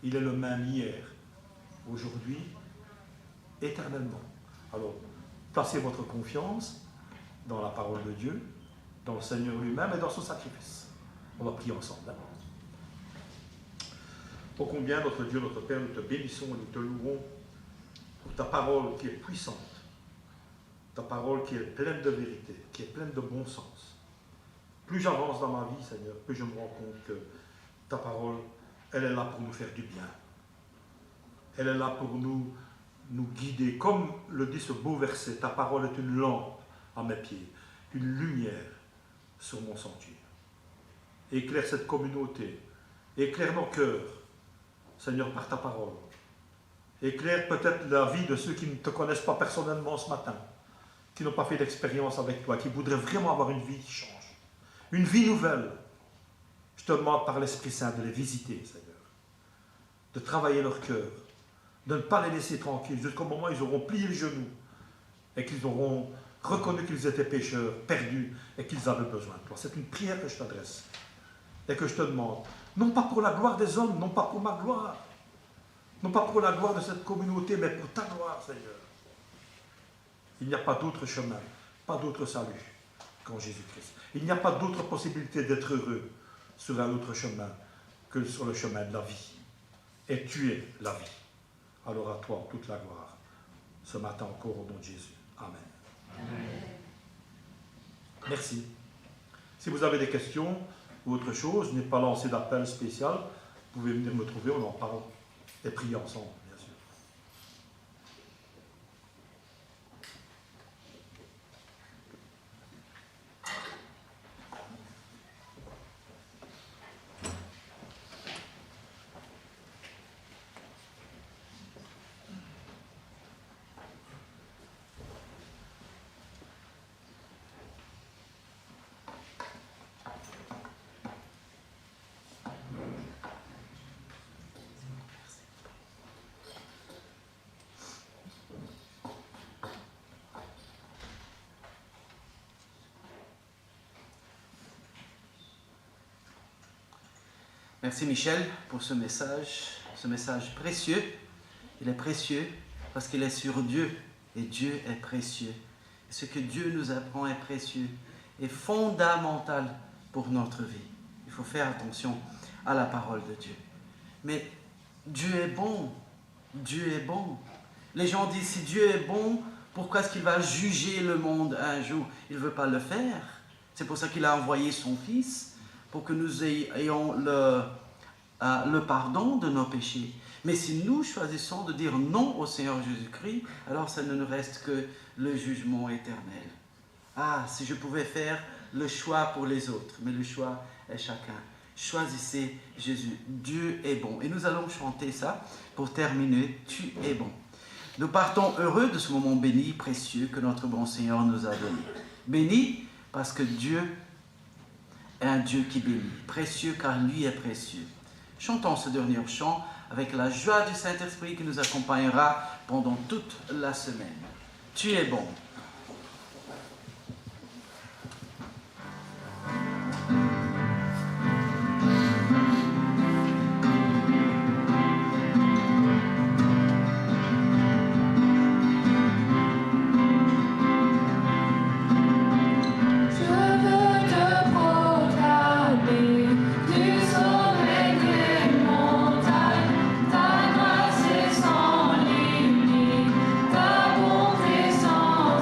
Il est le même hier, aujourd'hui, éternellement. Alors, placez votre confiance dans la parole de Dieu, dans le Seigneur lui-même et dans son sacrifice. On va prier ensemble. Ô combien, notre Dieu, notre Père, nous te bénissons et nous te louons pour ta parole qui est puissante, ta parole qui est pleine de vérité, qui est pleine de bon sens. Plus j'avance dans ma vie, Seigneur, plus je me rends compte que ta parole, elle est là pour nous faire du bien. Elle est là pour nous guider. Comme le dit ce beau verset, ta parole est une lampe à mes pieds, une lumière sur mon sentier. Éclaire cette communauté, éclaire nos cœurs, Seigneur, par ta parole. Éclaire peut-être la vie de ceux qui ne te connaissent pas personnellement ce matin, qui n'ont pas fait d'expérience avec toi, qui voudraient vraiment avoir une vie qui change, une vie nouvelle. Je te demande par l'Esprit Saint de les visiter, Seigneur, de travailler leur cœur, de ne pas les laisser tranquilles jusqu'au moment où ils auront plié le genou et qu'ils auront reconnu qu'ils étaient pécheurs, perdus et qu'ils avaient besoin de toi. C'est une prière que je t'adresse et que je te demande, non pas pour la gloire des hommes, non pas pour ma gloire, non pas pour la gloire de cette communauté, mais pour ta gloire, Seigneur. Il n'y a pas d'autre chemin, pas d'autre salut qu'en Jésus-Christ. Il n'y a pas d'autre possibilité d'être heureux sur un autre chemin que sur le chemin de la vie. Et tu es la vie. Alors à toi toute la gloire, ce matin encore au nom de Jésus. Amen. Amen. Merci. Si vous avez des questions ou autre chose, je n'ai pas lancé d'appel spécial, vous pouvez venir me trouver, on en parle et prier ensemble, bien sûr. Merci Michel pour ce message précieux. Il est précieux parce qu'il est sur Dieu et Dieu est précieux. Et ce que Dieu nous apprend est précieux et fondamental pour notre vie. Il faut faire attention à la parole de Dieu. Mais Dieu est bon. Dieu est bon. Les gens disent, si Dieu est bon, pourquoi est-ce qu'il va juger le monde un jour? Il ne veut pas le faire. C'est pour ça qu'il a envoyé son Fils, pour que nous ayons le pardon de nos péchés. Mais si nous choisissons de dire non au Seigneur Jésus-Christ, alors ça ne nous reste que le jugement éternel. Ah, si je pouvais faire le choix pour les autres, mais le choix est chacun. Choisissez Jésus. Dieu est bon. Et nous allons chanter ça pour terminer. Tu es bon. Nous partons heureux de ce moment béni, précieux que notre bon Seigneur nous a donné. Béni parce que Dieu est un Dieu qui bénit. Précieux car lui est précieux. Chantons ce dernier chant avec la joie du Saint-Esprit qui nous accompagnera pendant toute la semaine. Tu es bon. Ta bonté sans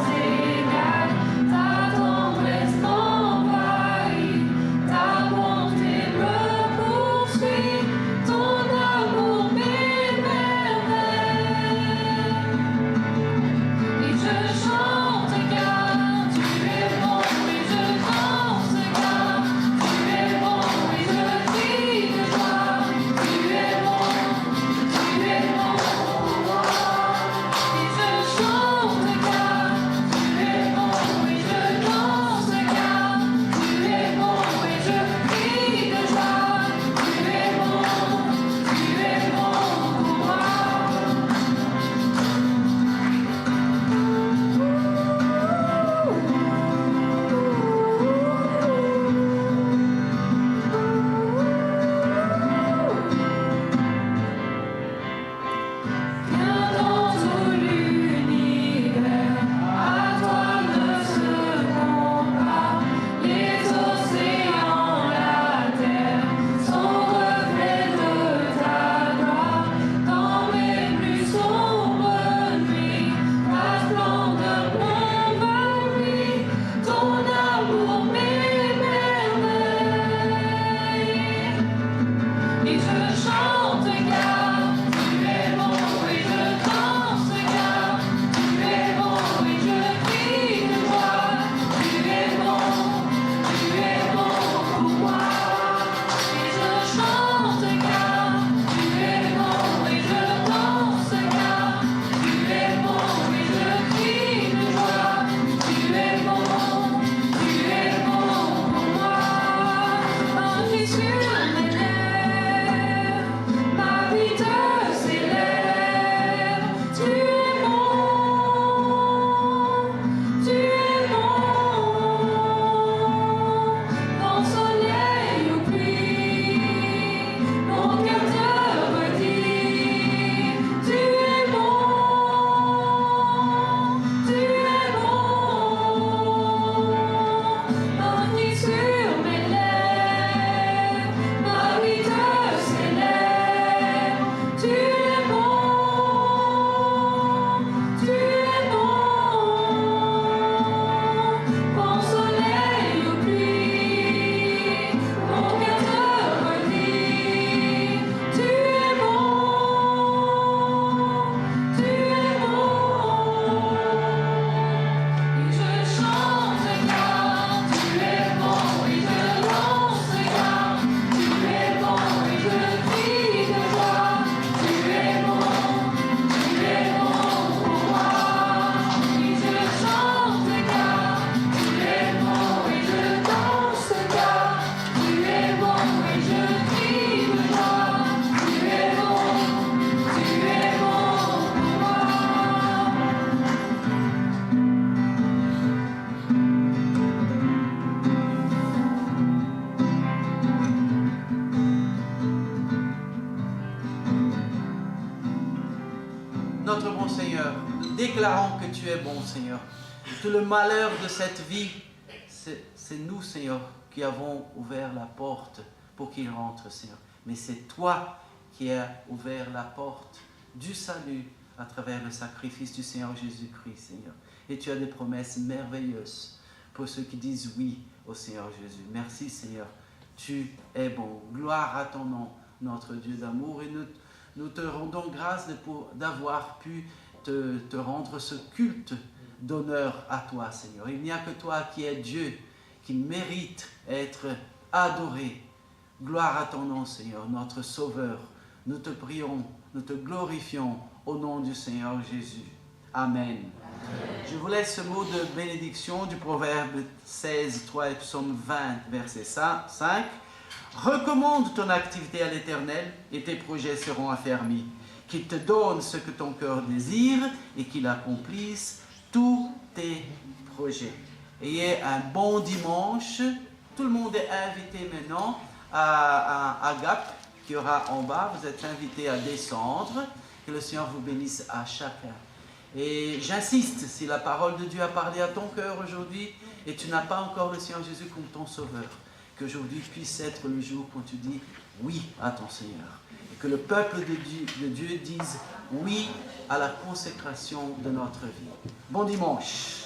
Seigneur, déclarant que tu es bon, Seigneur. Tout le malheur de cette vie, c'est nous, Seigneur, qui avons ouvert la porte pour qu'il rentre, Seigneur. Mais c'est toi qui as ouvert la porte du salut à travers le sacrifice du Seigneur Jésus-Christ, Seigneur. Et tu as des promesses merveilleuses pour ceux qui disent oui au Seigneur Jésus. Merci, Seigneur. Tu es bon. Gloire à ton nom, notre Dieu d'amour. Et nous te rendons grâce d'avoir pu te rendre ce culte d'honneur à toi, Seigneur. Il n'y a que toi qui es Dieu, qui mérite être adoré. Gloire à ton nom, Seigneur, notre Sauveur. Nous te prions, nous te glorifions au nom du Seigneur Jésus. Amen. Je vous laisse ce mot de bénédiction du Proverbe 16, 3 et Psaume 20, verset 5. Recommande ton activité à l'Éternel et tes projets seront affermis. Qu'il te donne ce que ton cœur désire et qu'il accomplisse tous tes projets. Ayez un bon dimanche. Tout le monde est invité maintenant à Gap, qui aura en bas. Vous êtes invités à descendre. Que le Seigneur vous bénisse à chacun. Et j'insiste, si la parole de Dieu a parlé à ton cœur aujourd'hui et tu n'as pas encore le Seigneur Jésus comme ton Sauveur, qu'aujourd'hui puisse être le jour où tu dis oui à ton Seigneur. Et que le peuple de Dieu dise oui à la consécration de notre vie. Bon dimanche.